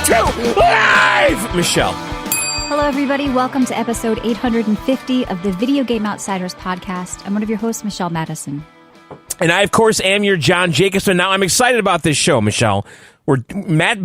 to Live! Michelle. Hello, everybody. Welcome to episode 850 of the Video Game Outsiders podcast. I'm one of your hosts, Michelle Madison. And I, of course, am your John Jacobson. Now, I'm excited about this show, Michelle. Matt,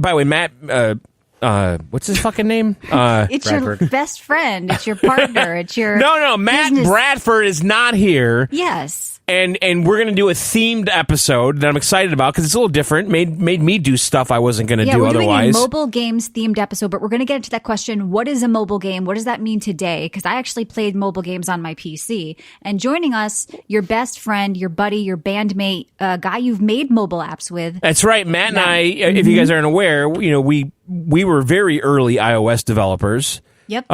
what's his fucking name? It's Bradford. your best friend. It's your partner. It's your No, Matt business. Bradford is not here. Yes. And we're going to do a themed episode that I'm excited about because it's a little different. Made me do stuff I wasn't going to do we're otherwise. doing a mobile games themed episode, but we're going to get into that question. What is a mobile game? What does that mean today? Because I actually played mobile games on my PC. And joining us, your best friend, your buddy, your bandmate, guy you've made mobile apps with. That's right. Matt and I, if you guys aren't aware, we were very early iOS developers. Yep.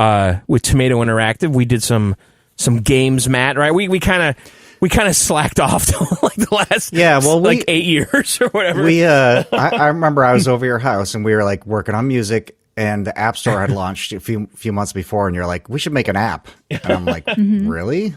With Tomato Interactive, we did some games, Matt, right? We kind of slacked off to like the last 8 years or whatever. I remember I was over your house and we were like working on music and the App Store had launched a few months before and you're like, we should make an app. And I'm like, really?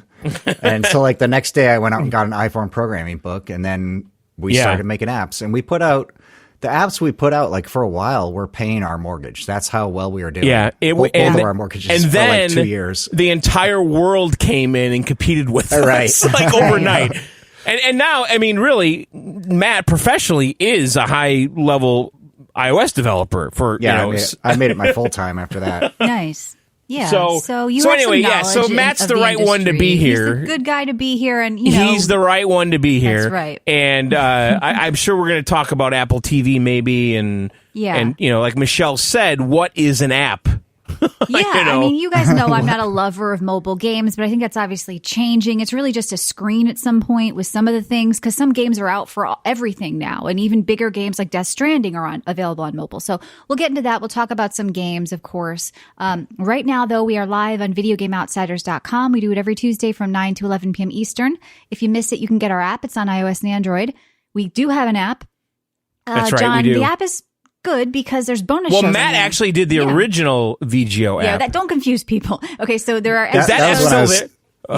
And so like the next day I went out and got an iPhone programming book and then we started making apps and we put out the apps we put out like for a while were paying our mortgage. That's how well we were doing. Yeah, both of our mortgages and for then like 2 years. The entire world came in and competed with us like overnight. And now, I mean, really, Matt professionally is a high level iOS developer for I made it my full time after that. Nice. Yeah. So anyway, so Matt's the right one to be here. He's the good guy to be here, and he's the right one to be here. That's right. And I'm sure we're going to talk about Apple TV maybe, and like Michelle said, what is an app? I mean, you guys know I'm not a lover of mobile games, but I think that's obviously changing. It's really just a screen at some point with some of the things, because some games are out for everything now, and even bigger games like Death Stranding are available on mobile. So we'll get into that. We'll talk about some games, of course. Right now, though, we are live on VideoGameOutsiders.com. We do it every Tuesday from 9 to 11 p.m. Eastern. If you miss it, you can get our app. It's on iOS and Android. We do have an app. That's right, John, we do. The app is good because there's bonus shows. Well, Matt actually did the original VGO app. Yeah, don't confuse people. Okay, so there are... Is that app still there?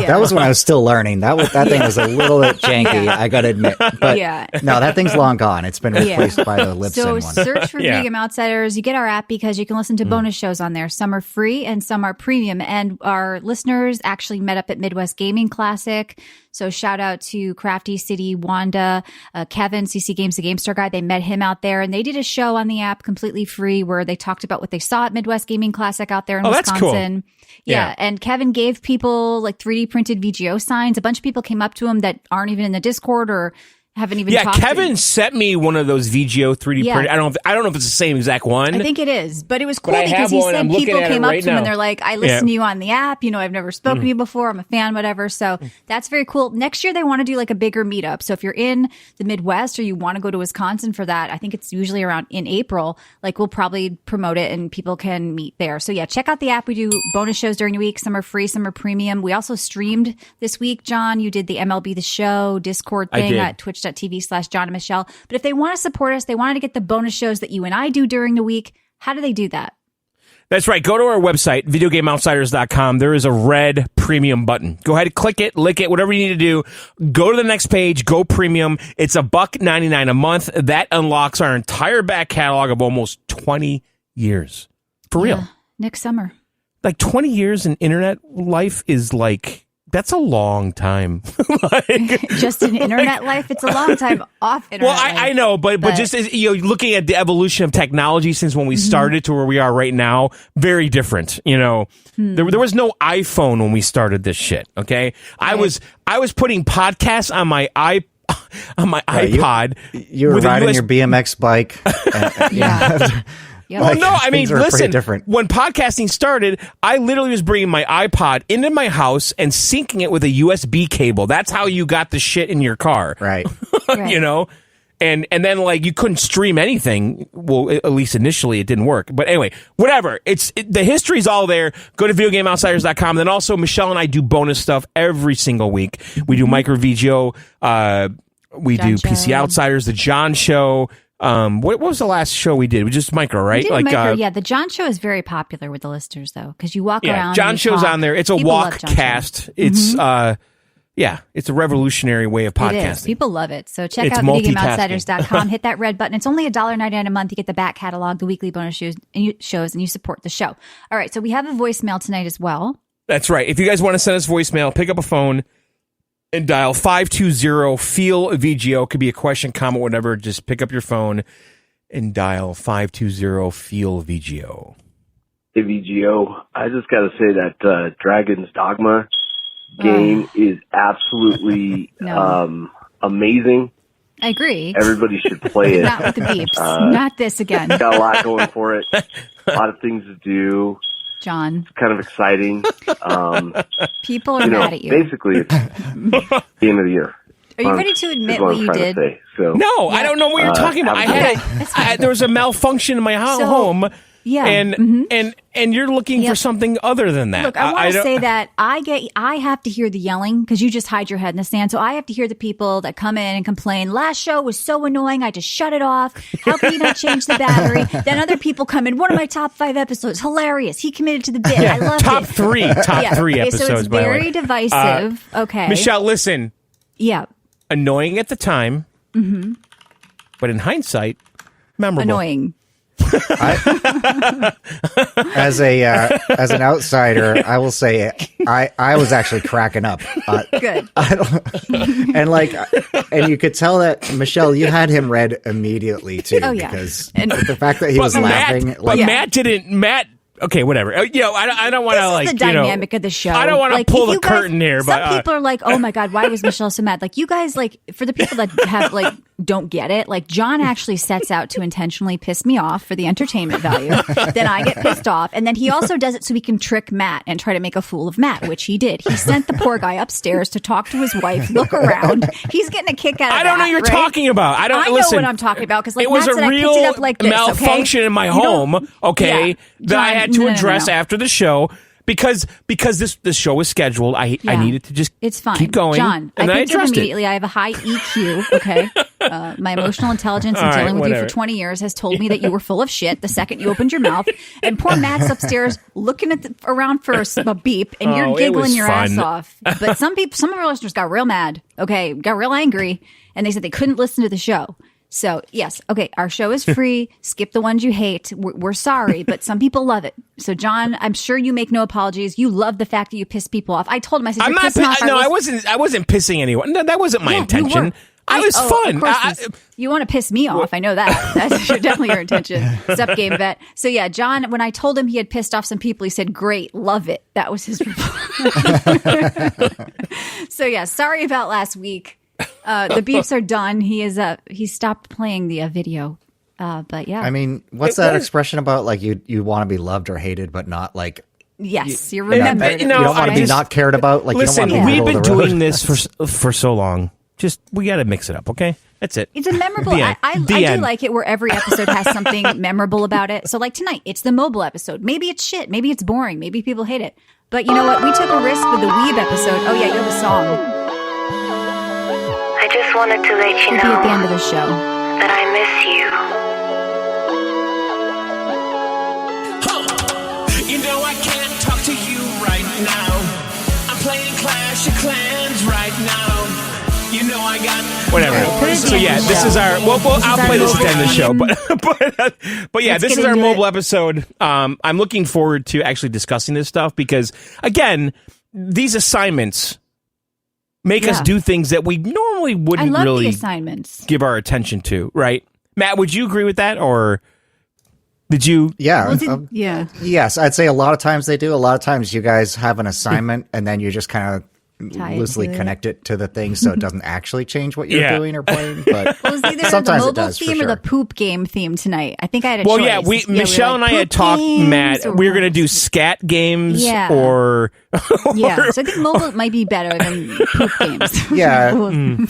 That was when I was still learning. That thing was a little bit janky, I got to admit. But no, that thing's long gone. It's been replaced by the Libsyn one. So search for Video Game Outsiders. You get our app because you can listen to bonus shows on there. Some are free and some are premium. And our listeners actually met up at Midwest Gaming Classic. So shout out to Crafty City, Wanda, Kevin, CC Games, the GameStar guy. They met him out there and they did a show on the app completely free where they talked about what they saw at Midwest Gaming Classic out there in Wisconsin. That's cool. Yeah. And Kevin gave people like 3D printed VGO signs. A bunch of people came up to him that aren't even in the Discord or haven't even talked Kevin sent me one of those VGO 3D printed. I don't know if it's the same exact one. I think it is, but it was cool because he said people came up to him and they're like, I listen to you on the app. I've never spoken to you before. I'm a fan, whatever. So that's very cool. Next year, they want to do like a bigger meetup. So if you're in the Midwest or you want to go to Wisconsin for that, I think it's usually around in April, like we'll probably promote it and people can meet there. So yeah, check out the app. We do bonus shows during the week. Some are free, some are premium. We also streamed this week. John, you did the MLB The Show Discord thing at twitch.tv/John and Michelle. But if they want to support us, they wanted to get the bonus shows that you and I do during the week. How do they do that? That's right. Go to our website, VideoGameOutsiders.com. There is a red premium button. Go ahead and click it, lick it, whatever you need to do. Go to the next page, go premium. It's $1.99 a month. That unlocks our entire back catalog of almost 20 years. For real. Next summer. Like 20 years in internet life is like... That's a long time. Just in internet life, it's a long time off internet life. I know, but just as, looking at the evolution of technology since when we started to where we are right now, very different. There was no iPhone when we started this shit. Okay, right. I was putting podcasts on my iPod. You were riding your BMX bike. Yep. Well, no, I mean, listen, different. When podcasting started, I literally was bringing my iPod into my house and syncing it with a USB cable. That's how you got the shit in your car. Right. And then like you couldn't stream anything. Well, at least initially it didn't work. But anyway, whatever. The history's all there. Go to VideoGameOutsiders.com. Then also Michelle and I do bonus stuff every single week. We do Micro VGO. We do PC Outsiders, the John Show. What was the last show we did? We just Micro, right? The John Show is very popular with the listeners, though, because you walk around. John Show's on there. It's a walk cast. It's Yeah, it's a revolutionary way of podcasting. It is. People love it. So check out VideoGameOutsiders.com. Hit that red button. It's only $1.99 a month. You get the back catalog, the weekly bonus shows, and you support the show. All right, so we have a voicemail tonight as well. That's right. If you guys want to send us voicemail, pick up a phone and dial 520-FEEL-VGO. Could be a question, comment, whatever. Just pick up your phone and dial 520-FEEL-VGO. Hey, VGO. I just got to say that Dragon's Dogma game is absolutely amazing. I agree. Everybody should play it. Not with the beeps. Not this again. It's got a lot going for it. A lot of things to do. John. It's kind of exciting. People are mad at you. Basically, it's game of the year. Are you ready to admit what you did? So, no, I don't know what you're talking about. There was a malfunction in my home. Yeah, and you're looking for something other than that. Look, I want to say that I have to hear the yelling because you just hide your head in the sand. So I have to hear the people that come in and complain. Last show was so annoying. I just shut it off. How can you not change the battery? Then other people come in. One of my top 5 episodes, hilarious. He committed to the bit. I loved top it. three episodes. So it's very divisive. Okay, Michelle, listen. Yeah, annoying at the time, but in hindsight, memorable. Annoying. As an outsider, I will say I was actually cracking up. Good. And you could tell that Michelle, you had him read immediately too. Oh yeah, because the fact that he was laughing. Matt didn't. Okay, whatever. I don't want to This is the dynamic of the show. I don't want to pull the curtain here, but some people are like, "Oh my god, why was Michelle so mad?" Like you guys, like for the people that have don't get it, like John actually sets out to intentionally piss me off for the entertainment value. Then I get pissed off, and then he also does it so he can trick Matt and try to make a fool of Matt, which he did. He sent the poor guy upstairs to talk to his wife, look around. He's getting a kick out of it. I don't know what you're talking about. I know what I'm talking about because it was Matt a said real I picked it up like this, malfunction in my home. Okay, that I had to address after the show. Because this show was scheduled, I needed to just keep going. John, and I picked it immediately. I have a high EQ, okay? My emotional intelligence in dealing with you for 20 years has told me that you were full of shit the second you opened your mouth. And poor Matt's upstairs looking around for a beep, and you're giggling your ass off. But some of our listeners got real mad, okay? Got real angry, and they said they couldn't listen to the show. So, yes, okay, our show is free. Skip the ones you hate. We're sorry, but some people love it. So, John, I'm sure you make no apologies. You love the fact that you piss people off. I told him, I said, I wasn't pissing anyone. No, that wasn't my intention. I was fun. You want to piss me off. I know that. That's definitely your intention. Sup, Game Vet. So, yeah, John, when I told him he had pissed off some people, he said, great, love it. That was his reply. So, yeah, sorry about last week. The beeps are done. He stopped playing the video. But yeah, I mean, what's that expression about? Like you want to be loved or hated, but not like. Yes, you're remembered. You don't want to be not cared about. Like, listen, you don't want to we've been doing this for so long. Just we got to mix it up, okay? That's it. It's a memorable. I do like it where every episode has something memorable about it. So like tonight, it's the mobile episode. Maybe it's shit. Maybe it's boring. Maybe people hate it. But you know what? We took a risk with the Weeb episode. Oh yeah, you have a song. I just wanted to let you know at the end of the show that I miss you. You know I can't talk to you right now. I'm playing Clash of Clans right now. You know I got whatever. So yeah, this is our. Well, I'll play this at the end of the show, but yeah, this is our mobile episode. I'm looking forward to actually discussing this stuff because again, these assignments make us do things that we normally wouldn't really give our attention to, right? Matt, would you agree with that, or did you? Yeah, yeah. Yes, I'd say a lot of times they do. A lot of times you guys have an assignment, and then you just kind of loosely connect it to the thing, so it doesn't actually change what you're doing or playing. But well, it was either sometimes the it mobile does, theme or the poop game theme tonight. I think I had a choice. Yeah, Michelle and I had talked, Matt. We were going to do scat games or yeah. So I think mobile might be better than poop games. Yeah, definitely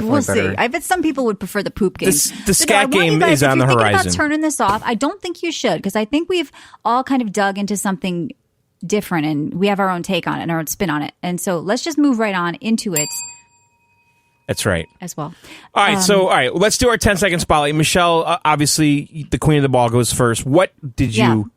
we'll better. See. I bet some people would prefer the poop games. The scat game is on the horizon. If you're thinking about turning this off, I don't think you should because I think we've all kind of dug into something different and we have our own take on it and our own spin on it. And so let's just move right on into it. That's right. As well. All right. Let's do our 10-second spotlight. Michelle, obviously the queen of the ball goes first. What did you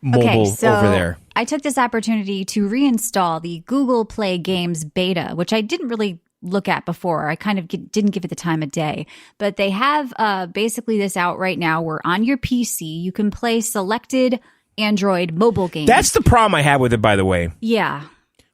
mobile over there? I took this opportunity to reinstall the Google Play Games beta, which I didn't really look at before. I kind of didn't give it the time of day. But they have basically this out right now where on your PC, you can play selected Android mobile games. That's the problem I have with it, by the way. Yeah.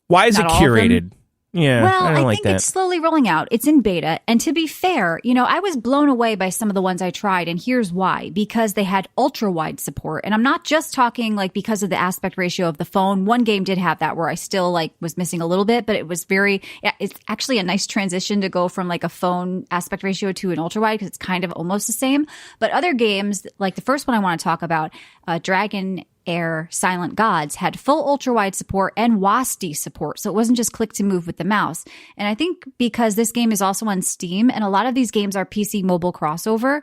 Why is it curated? Yeah, well, I don't like think that. It's slowly rolling out. It's in beta. And to be fair, I was blown away by some of the ones I tried. And here's why. Because they had ultra wide support. And I'm not just talking like because of the aspect ratio of the phone. One game did have that where I still like was missing a little bit, but it was it's actually a nice transition to go from like a phone aspect ratio to an ultra wide because it's kind of almost the same. But other games, like the first one I want to talk about, Dragon Air Silent Gods, had full ultra-wide support and WASD support. So it wasn't just click to move with the mouse. And I think because this game is also on Steam, and a lot of these games are PC mobile crossover,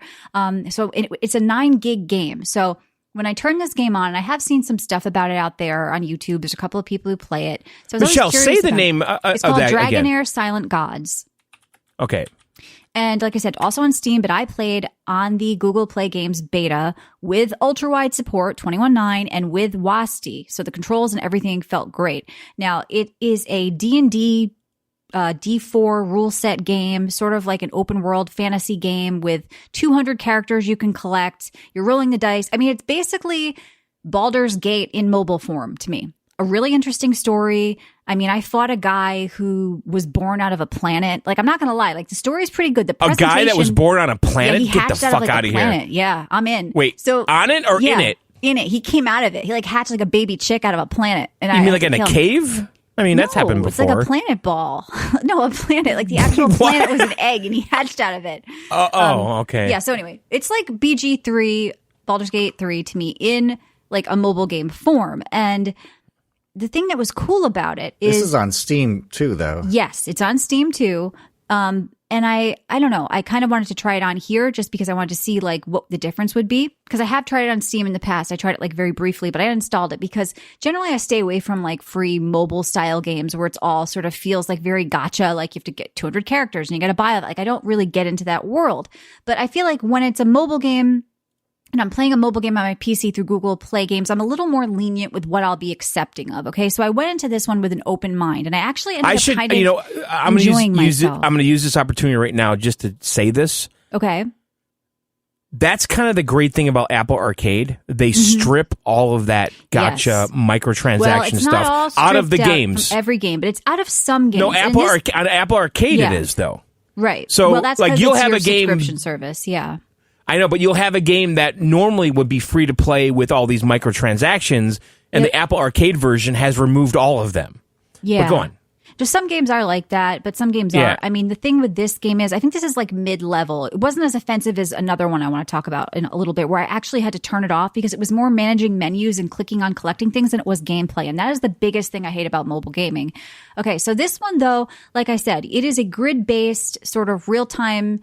so it's a 9 gig game. So when I turn this game on, and I have seen some stuff about it out there on YouTube. There's a couple of people who play it. So Michelle, say the name it's called Dragon Air Silent Gods. Okay. And like I said, also on Steam, but I played on the Google Play Games beta with ultra-wide support, 21.9, and with WASD. So the controls and everything felt great. Now, it is a D&D D4 rule set game, sort of like an open world fantasy game with 200 characters you can collect. You're rolling the dice. I mean, it's basically Baldur's Gate in mobile form to me. A really interesting story. I mean, I fought a guy who was born out of a planet. Like, I'm not going to lie. Like, the story is pretty good. The presentation, a guy that was born on a planet? Yeah, get the fuck out of here. Yeah, I'm in. Wait, so on it or in it? In it. He came out of it. He like hatched like a baby chick out of a planet. And you mean like in a cave? I mean, that's happened before. It's like a planet ball. No, a planet. Like the actual planet was an egg and he hatched out of it. Okay. Yeah, so anyway, it's like BG3, Baldur's Gate 3 to me in like a mobile game form. And the thing that was cool about it is... This is on Steam too, though. Yes, it's on Steam too. And I don't know. I kind of wanted to try it on here just because I wanted to see like what the difference would be. Because I have tried it on Steam in the past. I tried it like very briefly, but I uninstalled it because generally I stay away from like free mobile style games where it's all sort of feels like very gacha. Like you have to get 200 characters and you got to buy it. Like I don't really get into that world. But I feel like when it's a mobile game... and I'm playing a mobile game on my PC through Google Play Games, I'm a little more lenient with what I'll be accepting of. Okay, so I went into this one with an open mind, and I actually ended up kind of enjoying myself. I'm going to use this opportunity right now just to say this. Okay. That's kind of the great thing about Apple Arcade. They strip all of that gotcha microtransaction stuff out of the games. From every game, but it's out of some games. No, on Apple Arcade it is though. Right. So that's like you'll have your a game subscription service. Yeah. I know, but you'll have a game that normally would be free to play with all these microtransactions, and the Apple Arcade version has removed all of them. Yeah. But go on. Just some games are like that, but some games aren't. I mean, the thing with this game is, I think this is like mid-level. It wasn't as offensive as another one I want to talk about in a little bit, where I actually had to turn it off because it was more managing menus and clicking on collecting things than it was gameplay. And that is the biggest thing I hate about mobile gaming. Okay, so this one, though, like I said, it is a grid-based sort of real-time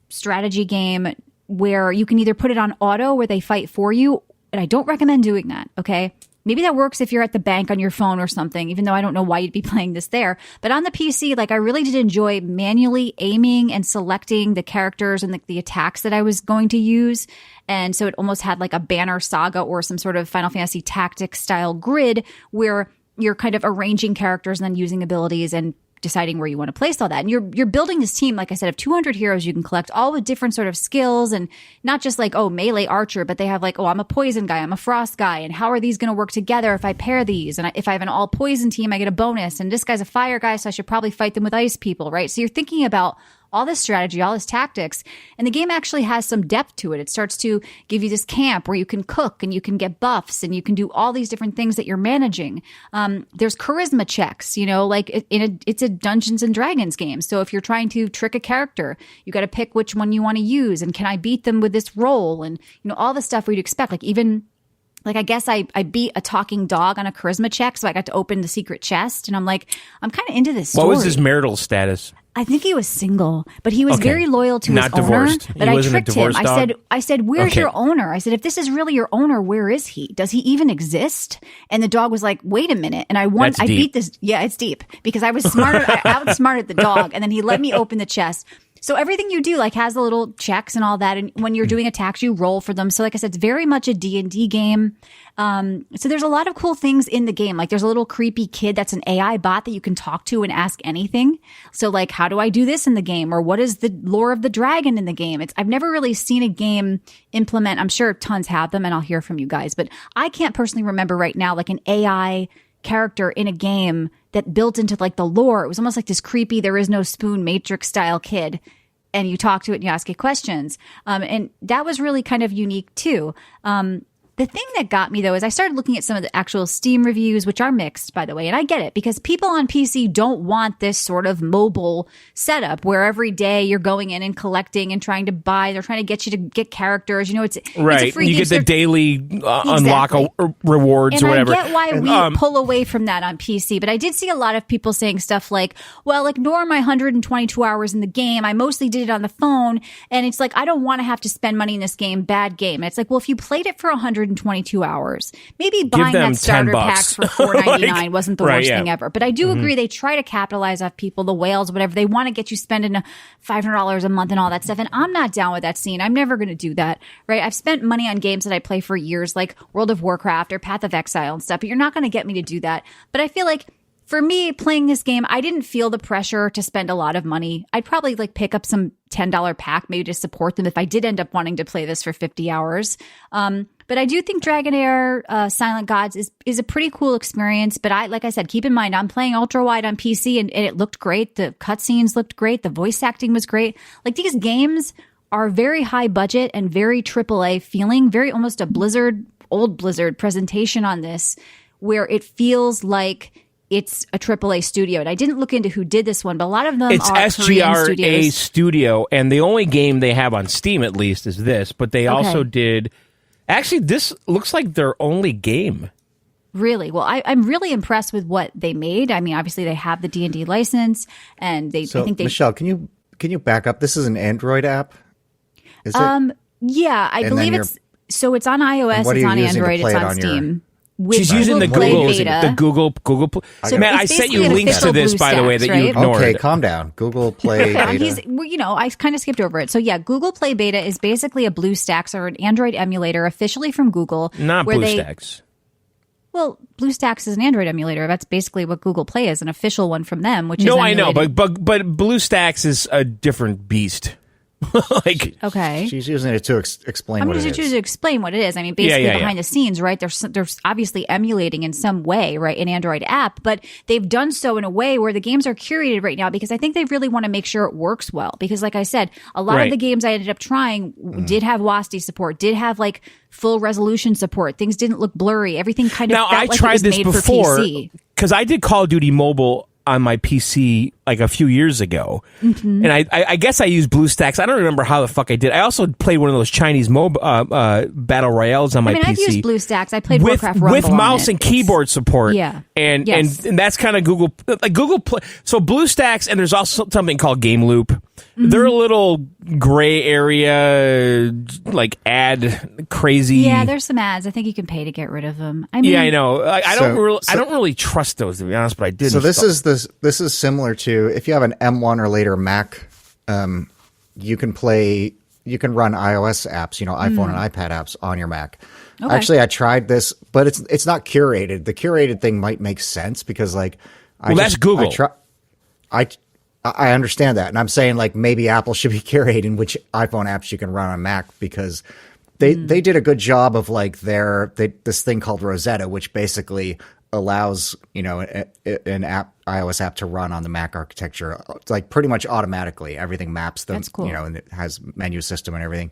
strategy game where you can either put it on auto where they fight for you, and I don't recommend doing that, okay? Maybe that works if you're at the bank on your phone or something, even though I don't know why you'd be playing this there. But on the PC, like I really did enjoy manually aiming and selecting the characters and the attacks that I was going to use. And so it almost had like a Banner Saga or some sort of Final Fantasy Tactics style grid where you're kind of arranging characters and then using abilities and deciding where you want to place all that. And you're building this team, like I said, of 200 heroes you can collect, all with different sort of skills, and not just like, oh, melee archer, but they have like, oh, I'm a poison guy, I'm a frost guy, and how are these going to work together if I pair these? And if I have an all poison team, I get a bonus, and this guy's a fire guy, so I should probably fight them with ice people, right? So you're thinking about all this strategy, all this tactics, and the game actually has some depth to it. It starts to give you this camp where you can cook and you can get buffs and you can do all these different things that you're managing. There's charisma checks, like it's a Dungeons and Dragons game. So if you're trying to trick a character, you got to pick which one you want to use, and can I beat them with this roll, and all the stuff we'd expect. Like even like I guess I beat a talking dog on a charisma check, so I got to open the secret chest, and I'm like, I'm kind of into this story. What was his marital status? I think he was single, but he was very loyal to Not his divorced. owner. But I tricked him. I said, where's your owner? I said, if this is really your owner, where is he? Does he even exist? And the dog was like, wait a minute. And I beat this. Yeah, it's deep because I was smarter. I outsmarted the dog, and then he let me open the chest. So everything you do like has the little checks and all that. And when you're doing attacks, you roll for them. So like I said, it's very much a D&D game. So there's a lot of cool things in the game. Like there's a little creepy kid that's an AI bot that you can talk to and ask anything. So like, how do I do this in the game? Or what is the lore of the dragon in the game? I've never really seen a game implement. I'm sure tons have them and I'll hear from you guys, but I can't personally remember right now like an AI character in a game that built into like the lore. It was almost like this creepy, there is no spoon Matrix style kid. And you talk to it and you ask it questions. And that was really kind of unique too. The thing that got me, though, is I started looking at some of the actual Steam reviews, which are mixed, by the way. And I get it because people on PC don't want this sort of mobile setup where every day you're going in and collecting and trying to buy. They're trying to get you to get characters. You know, it's a free you game. Get the daily unlock rewards and or whatever. I get why we pull away from that on PC. But I did see a lot of people saying stuff like, well, ignore my 122 hours in the game. I mostly did it on the phone. And it's like, I don't want to have to spend money in this game. Bad game. And it's like, well, if you played it for 122 hours. Maybe buying that starter pack for $4.99 wasn't the worst thing ever. But I do agree they try to capitalize off people, the whales, whatever. They want to get you spending $500 a month and all that stuff. And I'm not down with that scene. I'm never going to do that, right? I've spent money on games that I play for years, like World of Warcraft or Path of Exile and stuff, but you're not going to get me to do that. But I feel like for me, playing this game, I didn't feel the pressure to spend a lot of money. I'd probably like pick up some $10 pack maybe to support them if I did end up wanting to play this for 50 hours. But I do think Dragonair Silent Gods is a pretty cool experience. But like I said, keep in mind, I'm playing ultra wide on PC and it looked great. The cutscenes looked great. The voice acting was great. Like these games are very high budget and very AAA feeling, very almost a old Blizzard presentation on this, where it feels like it's a AAA studio. And I didn't look into who did this one, but a lot of them it's are SGRA Studio, and the only game they have on Steam, at least, is this. But they also did... Actually, this looks like their only game. Really? Well, I'm really impressed with what they made. I mean, obviously, they have the D&D license, and I think they... Michelle, can you back up? This is an Android app? Is it? Yeah, I believe it's... So it's on iOS, it's on Android, it's on Steam. She's using the Google Play. So man, I sent you links to this, by the way, that you ignored. Okay, calm down. Google Play Beta. I kind of skipped over it. So yeah, Google Play Beta is basically a BlueStacks or an Android emulator officially from Google. Not BlueStacks. Well, BlueStacks is an Android emulator. That's basically what Google Play is, an official one from them. Which I know, but BlueStacks is a different beast. Okay, she's using it to explain what it is. To explain what it is. I mean, basically behind the scenes, right? They're obviously emulating in some way, right, an Android app, but they've done so in a way where the games are curated right now because I think they really want to make sure it works well. Because, like I said, a lot of the games I ended up trying did have WASD support, did have like full resolution support. Things didn't look blurry. Everything kind of felt like it was made for PC. Because I did Call of Duty Mobile on my PC like a few years ago. And I guess I used BlueStacks. I don't remember how the fuck I did. I also played one of those Chinese battle royales on my PC. I've used BlueStacks. I played Warcraft Rumble with mouse and keyboard support. Yeah. And that's kind of Google Play. So BlueStacks, and there's also something called Game Loop. They're a little gray area, like ad crazy. Yeah, there's some ads. I think you can pay to get rid of them. I mean, I know. I don't really trust those, to be honest, but I did. So this is similar to if you have an M1 or later Mac, you can run iOS apps, iPhone and iPad apps on your Mac. Okay. Actually, I tried this, but it's not curated. The curated thing might make sense because that's Google. I understand that, and I'm saying maybe Apple should be curating which iPhone apps you can run on Mac because they did a good job of this thing called Rosetta, which basically allows an iOS app to run on the Mac architecture pretty much automatically. Everything maps them. That's cool. And it has menu system and everything.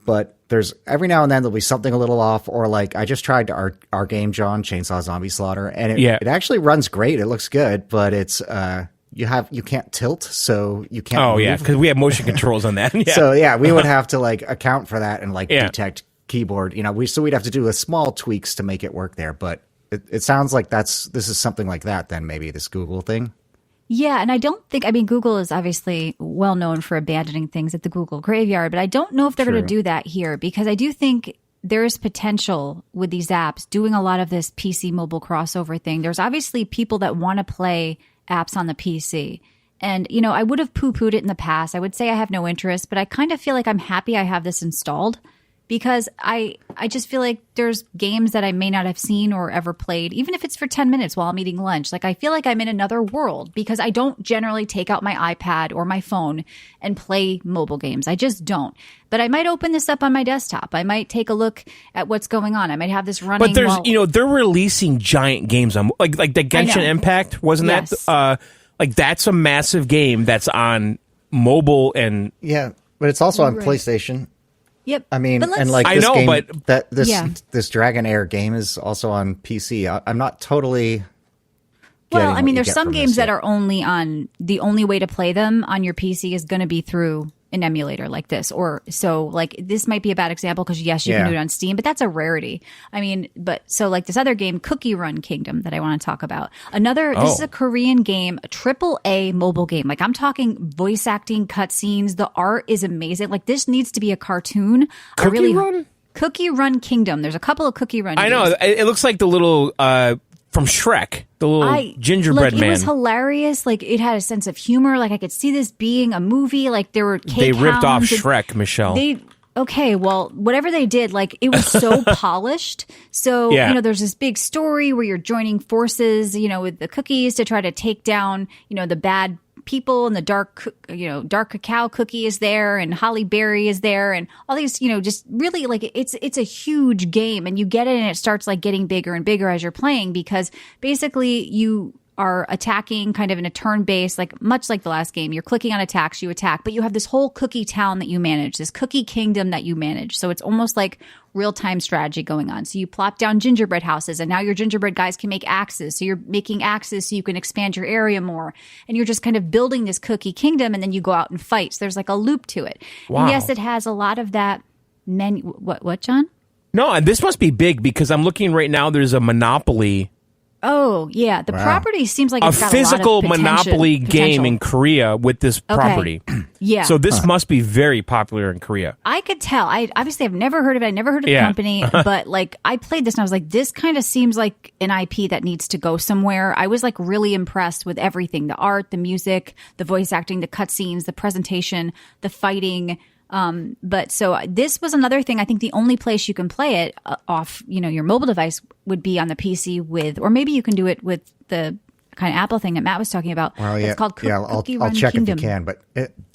But there's every now and then there'll be something a little off, or I just tried our game, John, Chainsaw Zombie Slaughter, and it actually runs great. It looks good, but it's you can't tilt, so you can't. Oh move. Because we have motion controls on that. Yeah. So we would have to account for that and detect keyboard. We'd have to do a small tweaks to make it work there. But it sounds like this is something like that. Then maybe this Google thing. Yeah, and I don't think, Google is obviously well known for abandoning things at the Google graveyard, but I don't know if they're going to do that here because I do think there is potential with these apps doing a lot of this PC mobile crossover thing. There's obviously people that want to play apps on the PC. And, you know, I would have poo-pooed it in the past. I would say I have no interest, but I kind of feel like I'm happy I have this installed because I just feel like there's games that I may not have seen or ever played, even if it's for 10 minutes while I'm eating lunch. Like, I feel like I'm in another world because I don't generally take out my iPad or my phone and play mobile games. I just don't. But I might open this up on my desktop. I might take a look at what's going on. I might have this running. But there's, you know, they're releasing giant games on like the Genshin Impact, wasn't that? Like, that's a massive game that's on mobile and yeah, but it's also on PlayStation. Yep. I mean, and like I this know, game, but this Dragonair game is also on PC. I'm not totally. Well, I mean, there's some games that are only on. The only way to play them on your PC is going to be through an emulator like this, or so. Like, this might be a bad example because yes, you can do it on Steam, but that's a rarity. I mean, but so like this other game, Cookie Run Kingdom, that I want to talk about. This is a Korean game, a AAA mobile game. Like, I'm talking voice acting, cutscenes. The art is amazing. Like, this needs to be a cartoon. Cookie Run Kingdom. There's a couple of Cookie Run. I know. It looks like the little from Shrek, the little gingerbread man. It was hilarious. Like, it had a sense of humor. Like, I could see this being a movie. Like, there were cake They ripped off hounds Shrek, Michelle. Okay, well, whatever they did, like, it was so polished. So, you know, there's this big story where you're joining forces, you know, with the cookies to try to take down, you know, the bad people, and the dark cacao cookie is there, and Holly Berry is there, and all these, you know, just really, like, it's a huge game, and you get it and it starts like getting bigger and bigger as you're playing, because basically you are attacking kind of in a turn-based, like much like the last game. You're clicking on attacks, you attack, but you have this whole cookie town that you manage, this cookie kingdom that you manage. So it's almost like real-time strategy going on. So you plop down gingerbread houses, and now your gingerbread guys can make axes. So you're making axes so you can expand your area more. And you're just kind of building this cookie kingdom, and then you go out and fight. So there's like a loop to it. Wow. And yes, it has a lot of that menu. What, John? No, this must be big because I'm looking right now. There's a Monopoly. Oh, yeah. The property seems like it's got physical a lot of Monopoly game in Korea with this property. Yeah. So this must be very popular in Korea. I could tell. I obviously have never heard of it. I never heard of the company, but like, I played this and I was like, this kind of seems like an IP that needs to go somewhere. I was like really impressed with everything: the art, the music, the voice acting, the cutscenes, the presentation, the fighting. But so this was another thing. I think the only place you can play it off, you know, your mobile device would be on the PC with, or maybe you can do it with the kind of Apple thing that Matt was talking about. Well, yeah, it's called Cookie Run I'll check Kingdom. if you can, but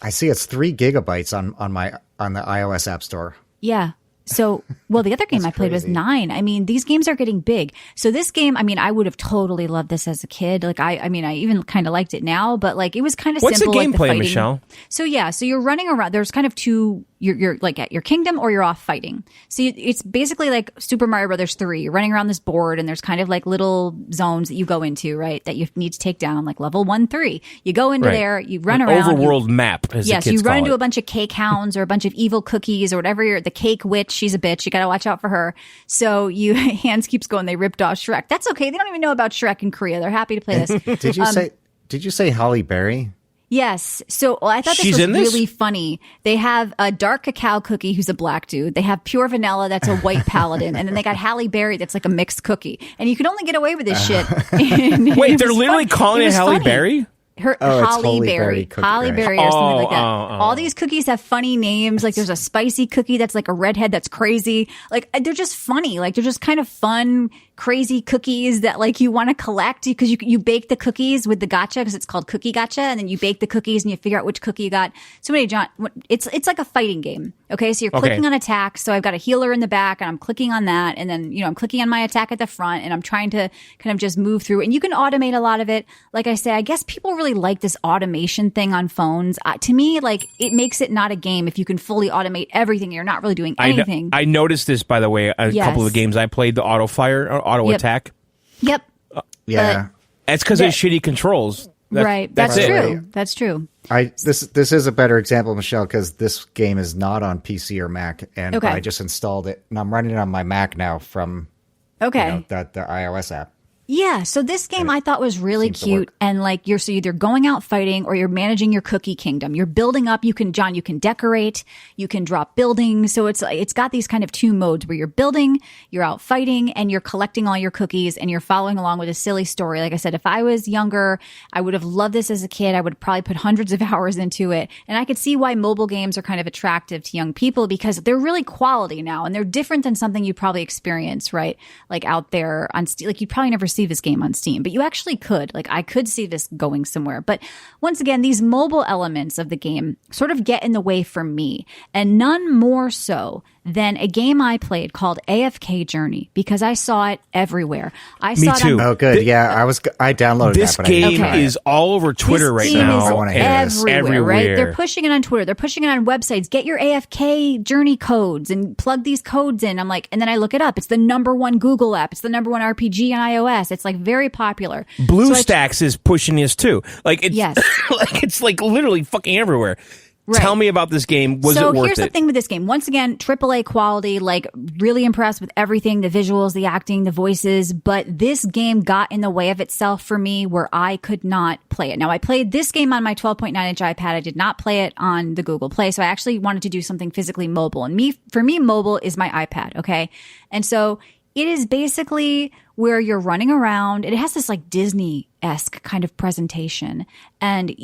I see it's 3 gigabytes on the iOS App Store. Yeah. So, well, the other game I played was 9. I mean, these games are getting big. So this game, I mean, I would have totally loved this as a kid. Like, I mean, I even kind of liked it now, but like, it was kind of simple. What's the gameplay, like Michelle? So yeah, so you're running around. There's kind of two. You're like at your kingdom or you're off fighting. So it's basically like Super Mario Brothers 3. You're running around this board, and there's kind of like little zones that you go into, right? That you need to take down, like level 1, 3. You go into there, you run around. Overworld map, as yes, the kids you run call into it. a bunch of cake hounds or a bunch of evil cookies or whatever. The cake witch, she's a bitch. You got to watch out for her. So Hans keeps going. They ripped off Shrek. That's okay. They don't even know about Shrek in Korea. They're happy to play this. Did you say Holly Berry? Yes. So I thought this was really funny. They have a dark cacao cookie who's a black dude. They have pure vanilla that's a white paladin. And then they got Halle Berry that's like a mixed cookie. And you can only get away with this shit. Wait, they're literally calling it Halle Berry? Holly Berry. Holly Berry or something like that. Oh. All these cookies have funny names. Like, there's a spicy cookie that's like a redhead that's crazy. Like, they're just funny. Like, they're just kind of fun, crazy cookies that like you want to collect because you bake the cookies with the gacha, because it's called Cookie Gacha, and then you bake the cookies and you figure out which cookie you got. So anyway, John, it's like a fighting game. Okay, so you're clicking on attack. So I've got a healer in the back, and I'm clicking on that, and then, you know, I'm clicking on my attack at the front, and I'm trying to kind of just move through. And you can automate a lot of it. Like I say, I guess people really like this automation thing on phones. To me, like, it makes it not a game if you can fully automate everything. You're not really doing anything. I noticed this, by the way, a couple of the games I played, the auto fire or auto attack. Yep. Yeah. That's because of shitty controls. That's true. That's true. This is a better example, Michelle, because this game is not on PC or Mac, and I just installed it, and I'm running it on my Mac now from the iOS app. Yeah, so this game I thought was really cute, and like you're either going out fighting or you're managing your cookie kingdom. You're building up. You can decorate, you can drop buildings. So it's got these kind of two modes where you're building, you're out fighting, and you're collecting all your cookies, and you're following along with a silly story. Like I said, if I was younger, I would have loved this as a kid. I would probably put hundreds of hours into it, and I could see why mobile games are kind of attractive to young people because they're really quality now, and they're different than something you probably experience, right? Like out there on Steam, like you'd probably never see this game on Steam, but you actually could. Like I could see this going somewhere. But once again, these mobile elements of the game sort of get in the way for me, and none more so than a game I played called AFK Journey because I saw it everywhere. Me too. Oh, good. I downloaded this that. This game is all over Twitter right now. Everywhere, right? They're pushing it on Twitter. They're pushing it on websites. Get your AFK Journey codes and plug these codes in. I'm like, and then I look it up. It's the #1 Google app. It's the #1 RPG on iOS. It's like very popular. BlueStacks is pushing this too. Like it's like it's like literally fucking everywhere. Right. Tell me about this game. Was it worth it? So here's the thing with this game. Once again, AAA quality, like really impressed with everything, the visuals, the acting, the voices. But this game got in the way of itself for me where I could not play it. Now, I played this game on my 12.9-inch iPad. I did not play it on the Google Play. So I actually wanted to do something physically mobile. And for me, mobile is my iPad. Okay. And so it is basically where you're running around. It has this like Disney-esque kind of presentation. And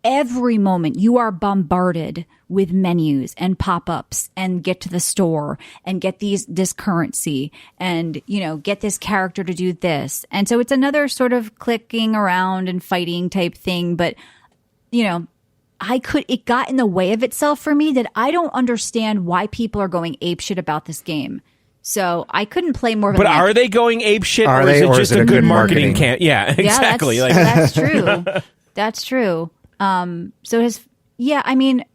every moment you are bombarded with menus and pop-ups and get to the store and get this currency and, get this character to do this. And so it's another sort of clicking around and fighting type thing. But, it got in the way of itself for me that I don't understand why people are going apeshit about this game. So I couldn't play more of it. But are they going apeshit, or is it just a good marketing camp? Yeah, exactly. That's true. That's true.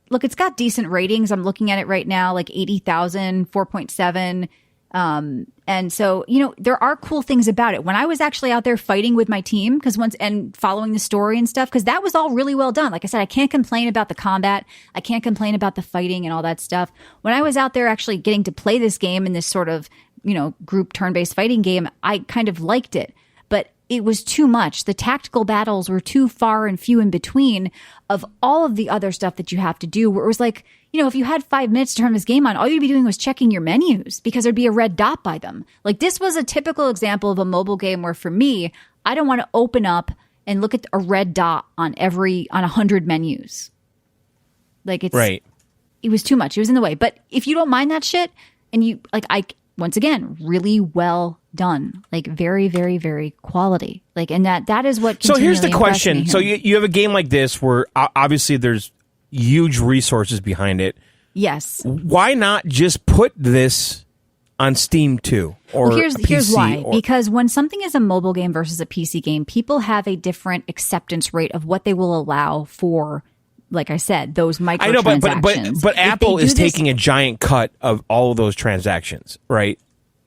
Look, it's got decent ratings. I'm looking at it right now, like 80,000, 4.7. And so, there are cool things about it. When I was actually out there fighting with my team and following the story and stuff, because that was all really well done. Like I said, I can't complain about the combat. I can't complain about the fighting and all that stuff. When I was out there actually getting to play this game in this sort of, group turn-based fighting game, I kind of liked it. But it was too much. The tactical battles were too far and few in between of all of the other stuff that you have to do, where it was like, if you had 5 minutes to turn this game on, all you'd be doing was checking your menus because there'd be a red dot by them. Like this was a typical example of a mobile game where for me, I don't want to open up and look at a red dot on 100 menus. Like it was too much. It was in the way. But if you don't mind that shit and once again, really well done, like very, very, very quality. Like, and that is what. So here's the question. So you have a game like this where obviously there's huge resources behind it. Yes. Why not just put this on Steam too? Or here's why. Because when something is a mobile game versus a PC game, people have a different acceptance rate of what they will allow for, like I said, those microtransactions. I know, but Apple is taking a giant cut of all of those transactions, right?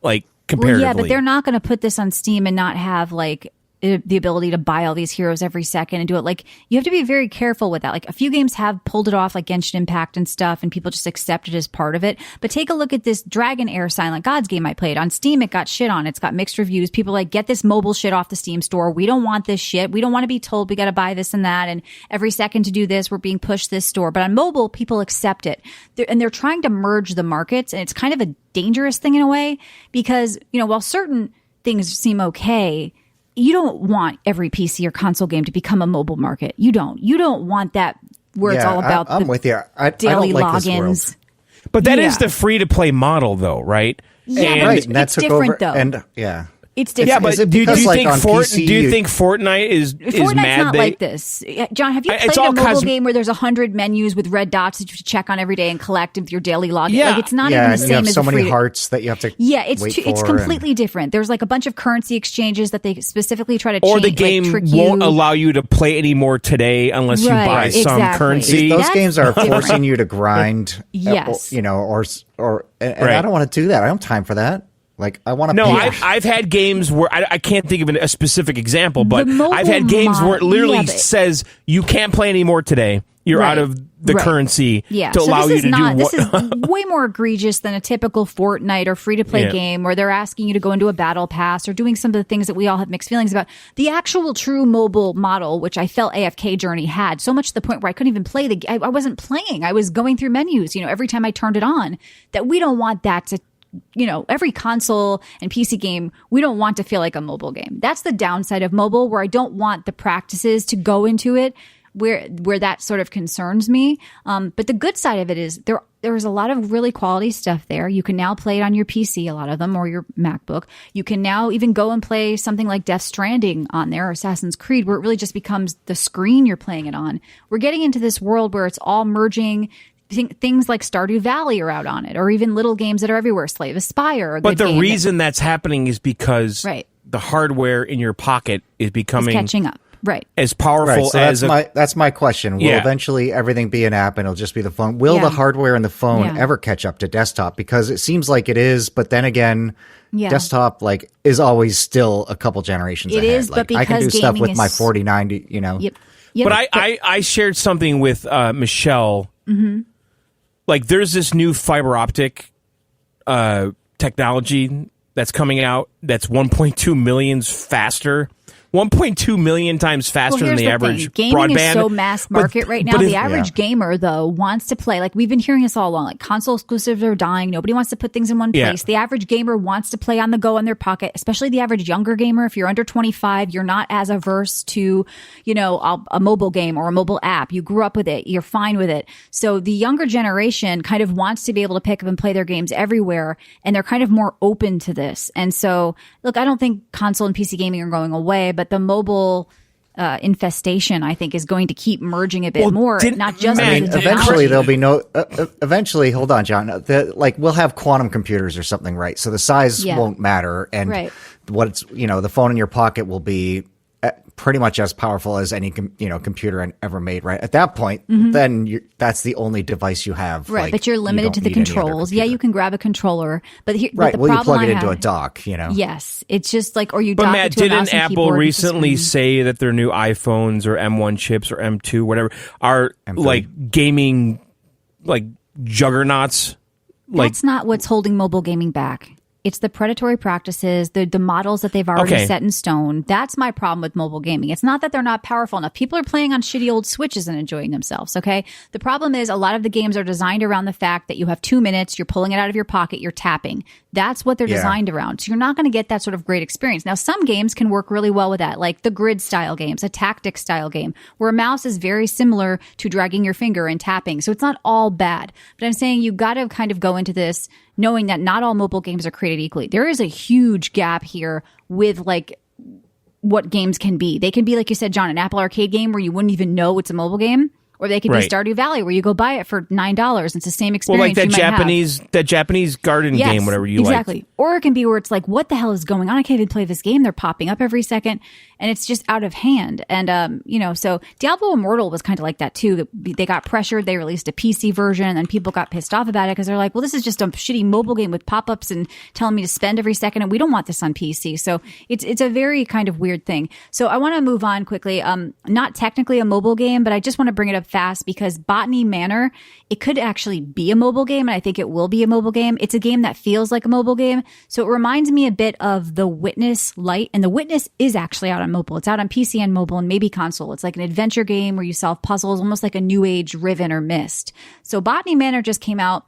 Like comparatively. Well, yeah, but they're not going to put this on Steam and not have like the ability to buy all these heroes every second and do it. Like you have to be very careful with that. Like a few games have pulled it off, like Genshin Impact and stuff, and people just accept it as part of it. But take a look at this Dragonair Silent Gods game I played on Steam. It got shit on. It's got mixed reviews. People like, get this mobile shit off the Steam store. We don't want this shit. We don't want to be told we got to buy this and that. And every second to do this, we're being pushed this store. But on mobile, people accept it. They're trying to merge the markets. And it's kind of a dangerous thing in a way because, while certain things seem okay, you don't want every PC or console game to become a mobile market. You don't want that where it's all about I'm with you. I daily don't like logins. This world. But that is the free-to-play model, though, right? Yeah, right. And it's different, though. And yeah. It's different. Yeah, but do you think Fortnite is Fortnite's mad? Not like this. John, have you played a mobile game where there's 100 menus with red dots that you have to check on every day and collect with your daily login? Yeah. Like it's not even the same as so many hearts that you have to. Yeah, it's completely different. There's like a bunch of currency exchanges that they specifically try to change. Or the game won't allow you to play anymore today unless you buy some currency. Those games are forcing you to grind. Yes. And I don't want to do that. I don't have time for that. Like, I want to No, I've had games where I can't think of a specific example, but I've had games where it literally says you can't play anymore today. You're out of the currency to allow you to do what. This is way more egregious than a typical Fortnite or free-to-play game where they're asking you to go into a battle pass or doing some of the things that we all have mixed feelings about. The actual true mobile model, which I felt AFK Journey had, so much to the point where I couldn't even play I wasn't playing. I was going through menus, every time I turned it on, that we don't want that to every console and PC game, we don't want to feel like a mobile game. That's the downside of mobile, where I don't want the practices to go into it where that sort of concerns me. But the good side of it is there's a lot of really quality stuff there. You can now play it on your PC, a lot of them, or your MacBook. You can now even go and play something like Death Stranding on there, or Assassin's Creed, where it really just becomes the screen you're playing it on. We're getting into this world where it's all merging. Things like Stardew Valley are out on it, or even little games that are everywhere. Slave Aspire. But the reason that's happening is because the hardware in your pocket is becoming catching up. Right. As powerful so as that's my question. Will eventually everything be an app and it'll just be the phone? Will the hardware in the phone ever catch up to desktop? Because it seems like it is, but then again, desktop is always still a couple generations ahead. It is, but because I can do stuff with my 4090, Yep. But I shared something with Michelle. Mm-hmm. Like, there's this new fiber optic technology that's coming out that's 1.2 million faster. 1.2 million times faster than the average gaming broadband. Gaming is so mass market right now. The average gamer, though, wants to play. Like, we've been hearing this all along. Like, console exclusives are dying. Nobody wants to put things in one place. The average gamer wants to play on the go in their pocket, especially the average younger gamer. If you're under 25, you're not as averse to, a mobile game or a mobile app. You grew up with it. You're fine with it. So the younger generation kind of wants to be able to pick up and play their games everywhere, and they're kind of more open to this. And so, look, I don't think console and PC gaming are going away, but the mobile infestation, I think, is going to keep merging a bit more. Not just eventually there'll be no. Eventually, hold on, John. We'll have quantum computers or something, right? So the size won't matter, and what's the phone in your pocket will be pretty much as powerful as any computer ever made, right? At that point, then that's the only device you have, right? But you're limited to the controls. Yeah, you can grab a controller, but you plug it into a dock, Yes, it's just like, or you. But dock Matt, it to didn't Apple recently say that their new iPhones or M1 chips or M2, whatever, are M3. Like gaming, like juggernauts? That's not what's holding mobile gaming back. It's the predatory practices, the models that they've already set in stone. That's my problem with mobile gaming. It's not that they're not powerful enough. People are playing on shitty old Switches and enjoying themselves, okay? The problem is a lot of the games are designed around the fact that you have 2 minutes, you're pulling it out of your pocket, you're tapping. That's what they're designed around. So you're not going to get that sort of great experience. Now, some games can work really well with that, like the grid style games, a tactic style game, where a mouse is very similar to dragging your finger and tapping. So it's not all bad. But I'm saying you got to kind of go into this knowing that not all mobile games are created equally. There is a huge gap here with what games can be. They can be, like you said, John, an Apple Arcade game where you wouldn't even know it's a mobile game. Or they could be Stardew Valley, where you go buy it for $9. It's the same experience. Well, like that Japanese garden game, whatever you like. Exactly. Or it can be where it's like, what the hell is going on? I can't even play this game. They're popping up every second, and it's just out of hand. And so Diablo Immortal was kind of like that too. They got pressured. They released a PC version, and then people got pissed off about it because they're like, well, this is just a shitty mobile game with pop-ups and telling me to spend every second, and we don't want this on PC. So it's a very kind of weird thing. So I want to move on quickly. Not technically a mobile game, but I just want to bring it up fast because Botany Manor, it could actually be a mobile game, and I think it will be a mobile game. It's a game that feels like a mobile game. So it reminds me a bit of The Witness Lite, and The Witness is actually out on mobile. It's out on PC and mobile and maybe console. It's like an adventure game where you solve puzzles, almost like a New Age Riven or Myst. So Botany Manor just came out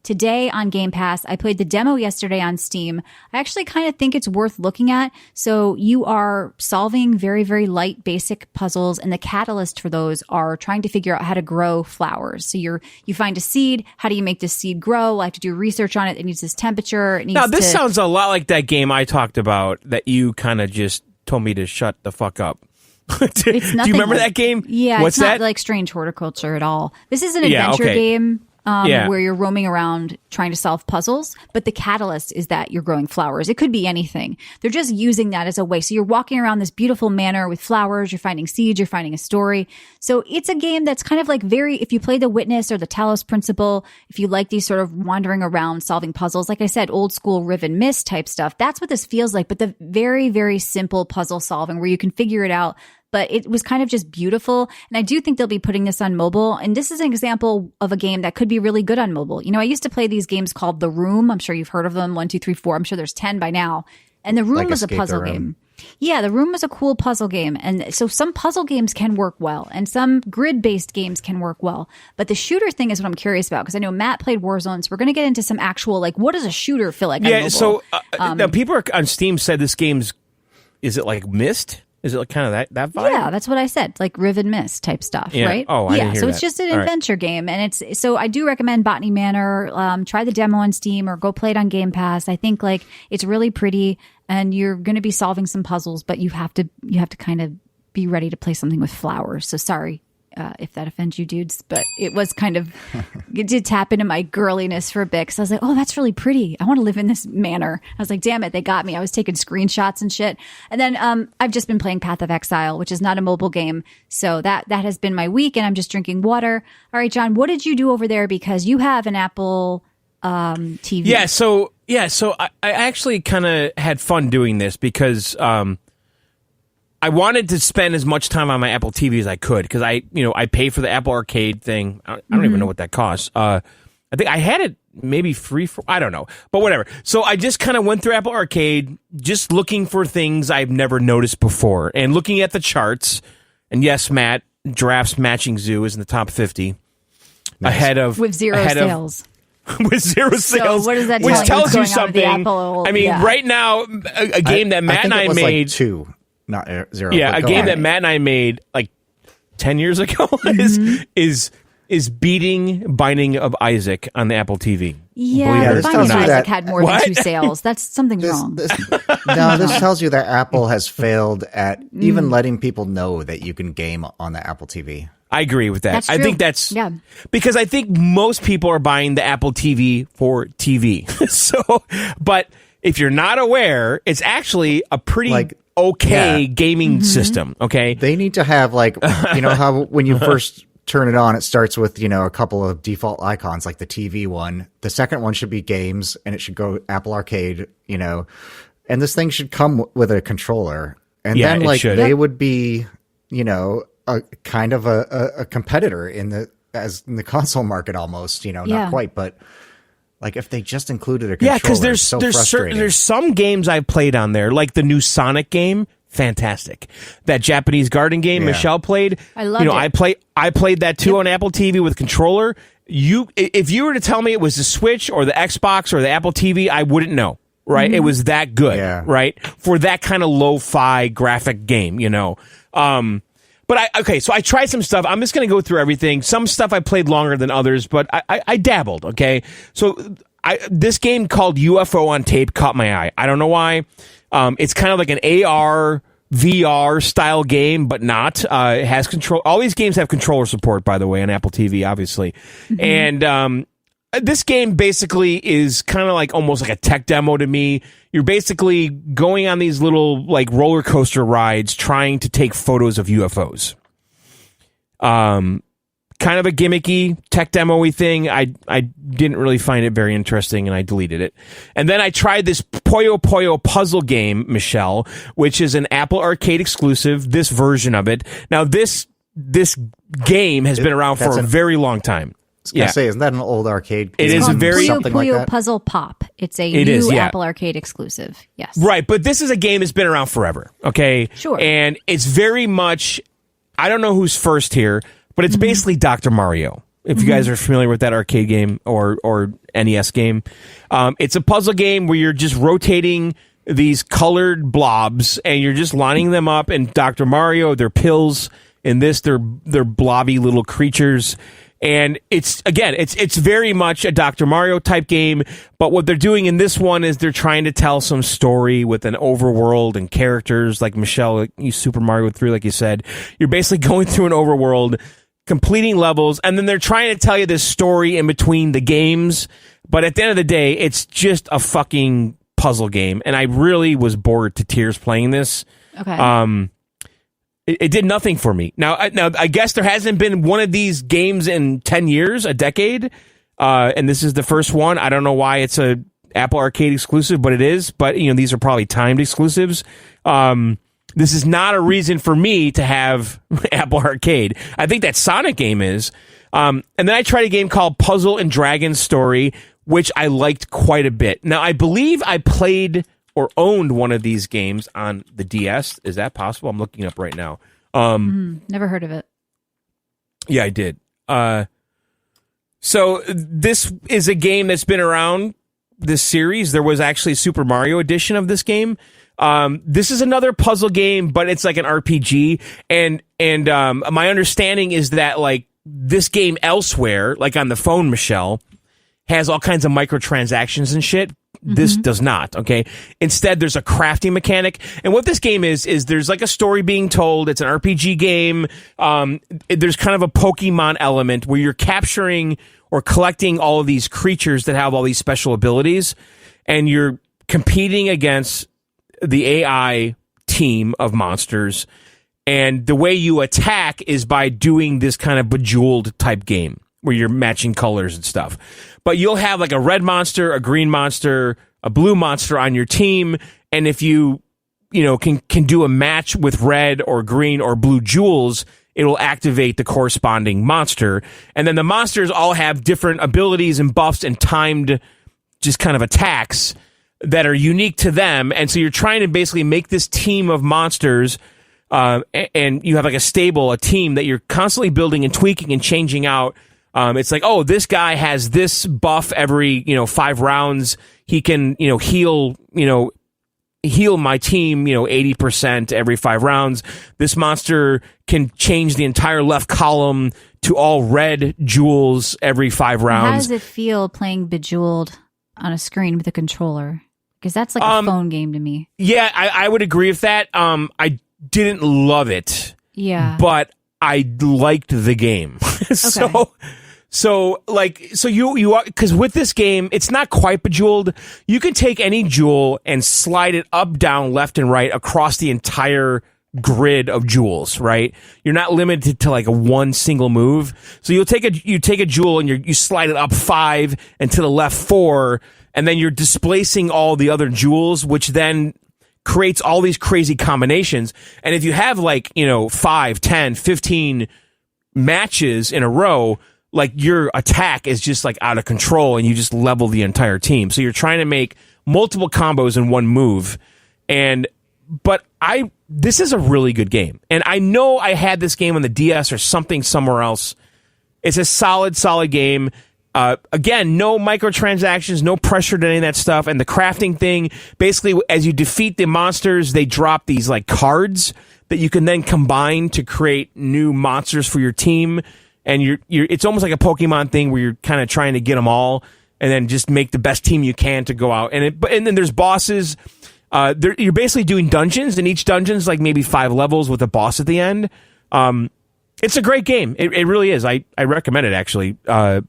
today on Game Pass. I played the demo yesterday on Steam. I actually kind of think it's worth looking at. So you are solving very, very light, basic puzzles, and the catalyst for those are trying to figure out how to grow flowers. So you find a seed. How do you make this seed grow? I have to do research on it. It needs this temperature. Now, this sounds a lot like that game I talked about that you kind of just told me to shut the fuck up. Do you remember that game? Yeah, it's not like Strange Horticulture at all. This is an adventure game. Where you're roaming around trying to solve puzzles, but the catalyst is that you're growing flowers. It could be anything. They're just using that as a way. So you're walking around this beautiful manor with flowers, you're finding seeds, you're finding a story. So it's a game that's kind of like if you play The Witness or the Talos Principle, if you like these sort of wandering around solving puzzles, like I said, old school Riven Myst type stuff, that's what this feels like. But the very, very simple puzzle solving where you can figure it out but it was kind of just beautiful. And I do think they'll be putting this on mobile. And this is an example of a game that could be really good on mobile. I used to play these games called The Room. I'm sure you've heard of them. 1, 2, 3, 4. I'm sure there's 10 by now. And The Room was a puzzle game. Yeah, The Room was a cool puzzle game. And so some puzzle games can work well and some grid-based games can work well. But the shooter thing is what I'm curious about because I know Matt played Warzone. So we're going to get into some actual, what does a shooter feel like on mobile? So now people on Steam said this game's, is it like Myst? Is it like kind of that vibe? Yeah, that's what I said, like Riven Mist type stuff, right? Oh, I didn't hear so that. It's just an adventure game, and so I do recommend Botany Manor. Try the demo on Steam or go play it on Game Pass. I think it's really pretty, and you're going to be solving some puzzles, but you have to kind of be ready to play something with flowers. So sorry if that offends you dudes, but it was kind of, it did tap into my girliness for a bit. Cause I was like, oh, that's really pretty. I want to live in this manor. I was like, damn it, they got me. I was taking screenshots and shit. And then I've just been playing Path of Exile, which is not a mobile game. So that has been my week and I'm just drinking water. All right, John, what did you do over there? Because you have an Apple TV. Yeah, so I actually kind of had fun doing this because I wanted to spend as much time on my Apple TV as I could because I pay for the Apple Arcade thing. I don't even know what that costs. I think I had it maybe free for, I don't know, but whatever. So I just kind of went through Apple Arcade, just looking for things I've never noticed before and looking at the charts. And yes, Matt, Giraffe's Matching Zoo is in the top 50 ahead of with zero sales. With zero sales, so what does that which tells you something. I mean, right now, a game that Matt and I made, like 2. Not 0. Yeah, a game that Matt and I made like 10 years ago is beating Binding of Isaac on the Apple TV. Yeah, but Binding of Isaac had more than 2 sales. That's something wrong. This tells you that Apple has failed at even letting people know that you can game on the Apple TV. I agree with that. That's true. I think that's because I think most people are buying the Apple TV for TV. But if you're not aware, it's actually a pretty gaming system. Okay, they need to have how when you first turn it on, it starts with a couple of default icons like the TV one. The second one should be games, and it should go Apple Arcade. And this thing should come with a controller, and then they would be a kind of a competitor in the console market almost. Not quite, but. If they just included a controller, because there's some games I've played on there, like the new Sonic game, fantastic. That Japanese garden game Michelle played, I loved it. I played that too on Apple TV with controller. If you were to tell me it was the Switch or the Xbox or the Apple TV, I wouldn't know. Right, it was that good. Right, for that kind of lo-fi graphic game, But so I tried some stuff. I'm just going to go through everything. Some stuff I played longer than others, but I dabbled. Okay, so this game called UFO on Tape caught my eye. I don't know why. It's kind of like an AR VR style game, but not. It has control. All these games have controller support, by the way, on Apple TV, obviously. And this game basically is kind of like almost like a tech demo to me. You're basically going on these little roller coaster rides trying to take photos of UFOs. Kind of a gimmicky tech demo-y thing. I didn't really find it very interesting and I deleted it. And then I tried this Puyo Puyo puzzle game, Michelle, which is an Apple Arcade exclusive, this version of it. Now this game has been around for a very long time. I was going to say, isn't that an old arcade? It is a very Puyo Puyo Puzzle Pop. It's a new Apple Arcade exclusive. Yes, right. But this is a game that's been around forever. Okay, sure. And it's very much. I don't know who's first here, but it's basically Dr. Mario. If you guys are familiar with that arcade game or NES game, it's a puzzle game where you're just rotating these colored blobs and you're just lining them up. And Dr. Mario, they're pills. In this, they're blobby little creatures. And it's very much a Dr. Mario type game, but what they're doing in this one is they're trying to tell some story with an overworld and characters like Michelle, you Super Mario 3, like you said. You're basically going through an overworld, completing levels, and then they're trying to tell you this story in between the games, but at the end of the day, it's just a fucking puzzle game, and I really was bored to tears playing this. Okay. It did nothing for me. Now, I guess there hasn't been one of these games in 10 years, a decade, and this is the first one. I don't know why it's a Apple Arcade exclusive, but it is. But these are probably timed exclusives. This is not a reason for me to have Apple Arcade. I think that Sonic game is. And then I tried a game called Puzzle and Dragon Story, which I liked quite a bit. Now, I believe I played or owned one of these games on the DS. Is that possible? I'm looking up right now. Never heard of it. Yeah, I did. So this is a game that's been around, this series. There was actually a Super Mario edition of this game. This is another puzzle game, but it's like an RPG. And my understanding is that like this game elsewhere, like on the phone, Michelle, has all kinds of microtransactions and shit. This does not, okay? Instead, there's a crafting mechanic. And what this game is there's like a story being told. It's an RPG game. There's kind of a Pokemon element where you're capturing or collecting all of these creatures that have all these special abilities. And you're competing against the AI team of monsters. And the way you attack is by doing this kind of Bejeweled type game where you're matching colors and stuff. But you'll have like a red monster, a green monster, a blue monster on your team. And if you can do a match with red or green or blue jewels, it'll activate the corresponding monster. And then the monsters all have different abilities and buffs and timed just kind of attacks that are unique to them. And so you're trying to basically make this team of monsters, and you have like a team that you're constantly building and tweaking and changing out. It's like, oh, this guy has this buff every 5 rounds. He can heal my team 80% every 5 rounds. This monster can change the entire left column to all red jewels every 5 rounds. How does it feel playing Bejeweled on a screen with a controller? Because that's like a phone game to me. Yeah, I would agree with that. I didn't love it. Yeah, but I liked the game. So you are, because with this game, it's not quite Bejeweled. You can take any jewel and slide it up, down, left, and right across the entire grid of jewels, right? You're not limited to like a one single move. So you take a jewel and you slide it up 5 and to the left 4, and then you're displacing all the other jewels, which then creates all these crazy combinations. And if you have 5, 10, 15 matches in a row, like your attack is just like out of control and you just level the entire team. So you're trying to make multiple combos in one move. But this is a really good game. And I know I had this game on the DS or something somewhere else. It's a solid game. Again, no microtransactions, no pressure to any of that stuff. And the crafting thing, basically, as you defeat the monsters, they drop these like cards that you can then combine to create new monsters for your team. And it's almost like a Pokemon thing where you're kind of trying to get them all and then just make the best team you can to go out. And then there's bosses. You're basically doing dungeons, and each dungeon's like maybe 5 levels with a boss at the end. It's a great game. It really is. I recommend it, actually. And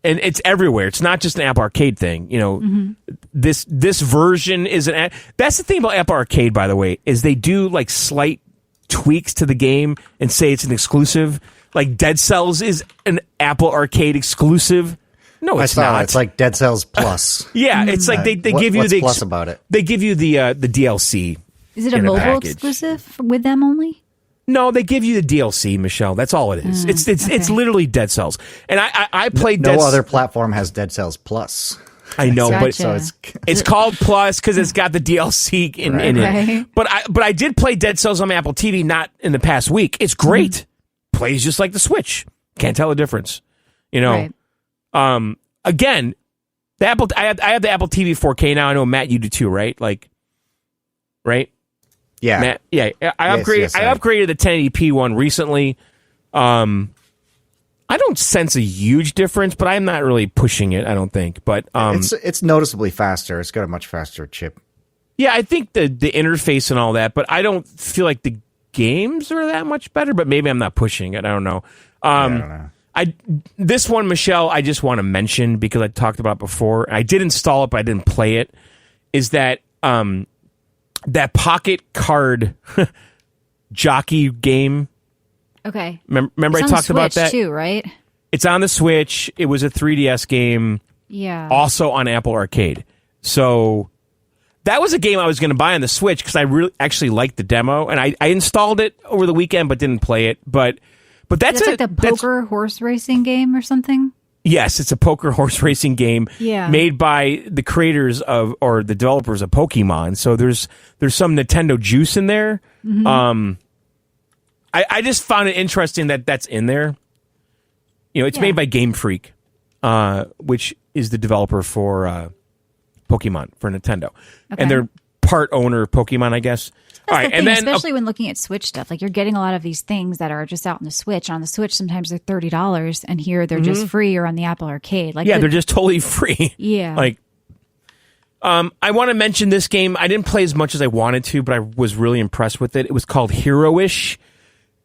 it's everywhere. It's not just an Apple Arcade thing. This version is that's the thing about Apple Arcade, by the way, is they do like slight tweaks to the game and say it's an exclusive. Like Dead Cells is an Apple Arcade exclusive. No, it's not. It's like Dead Cells Plus. Yeah, it's like they give you what's plus about it? They give you the DLC. Is it a mobile exclusive with them only? No, they give you the DLC, Michelle. That's all it is. It's literally Dead Cells. And I played no other platform has Dead Cells Plus. I know, gotcha. but so it's called Plus because it's got the DLC in it. But I did play Dead Cells on my Apple TV not in the past week. It's great. Plays just like the Switch. Can't tell the difference. Right. Again, I have the Apple TV 4K now. I know, Matt, you do too, right? Right? Yeah. Matt, yeah. I upgraded the 1080p one recently. I don't sense a huge difference, but I'm not really pushing it, I don't think. But it's noticeably faster. It's got a much faster chip. Yeah, I think the interface and all that, but I don't feel like the games are that much better, but maybe I'm not pushing it. I don't know. I don't know. This one, Michelle, I just want to mention because I talked about it before. I did install it, but I didn't play it. Is that that Pocket Card jockey game? Okay. Remember I talked about that too, right? It's on the Switch. It was a 3DS game. Yeah. Also on Apple Arcade. So that was a game I was going to buy on the Switch because I really actually liked the demo, and I installed it over the weekend but didn't play it. But that's like the poker horse racing game or something. Yes, it's a poker horse racing game made by the creators or the developers of Pokemon. So there's some Nintendo juice in there. Mm-hmm. I just found it interesting that that's in there. It's made by Game Freak, which is the developer for Pokemon for Nintendo. Okay. And they're part owner of Pokemon, I guess. That's the thing, and then, especially when looking at Switch stuff, like you're getting a lot of these things that are just out on the Switch. On the Switch, sometimes they're $30, and here they're just free, or on the Apple Arcade. Like they're just totally free. Yeah. Like, I want to mention this game. I didn't play as much as I wanted to, but I was really impressed with it. It was called Heroish,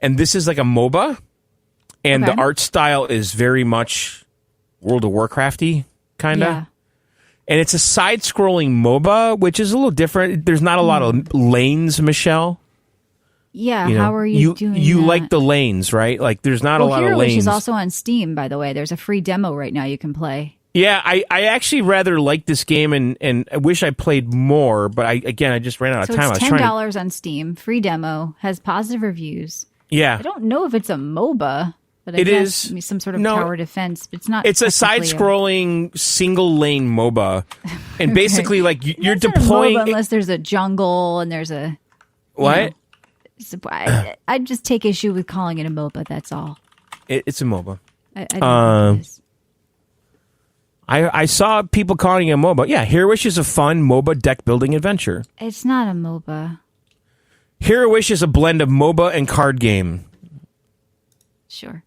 and this is like a MOBA, and the art style is very much World of Warcrafty, kind of. Yeah. And it's a side-scrolling MOBA, which is a little different. There's not a lot of lanes, Michelle. Yeah, how are you doing You that? like the lanes, right? Like, there's not a lot of lanes. Which is also on Steam, by the way. There's a free demo right now you can play. Yeah, I actually rather like this game, and I wish I played more, but I just ran out of time. It's $10 on Steam, free demo, has positive reviews. Yeah. I don't know if it's a MOBA. But it is some sort of tower defense, but it's not. It's a side-scrolling single-lane MOBA, and basically, like you're deploying. Not a MOBA unless there's a jungle and there's a what? I just take issue with calling it a MOBA. That's all. It's a MOBA. I don't think it is. I saw people calling it a MOBA. Yeah, Heroish is a fun MOBA deck-building adventure. It's not a MOBA. Heroish is a blend of MOBA and card game. Sure.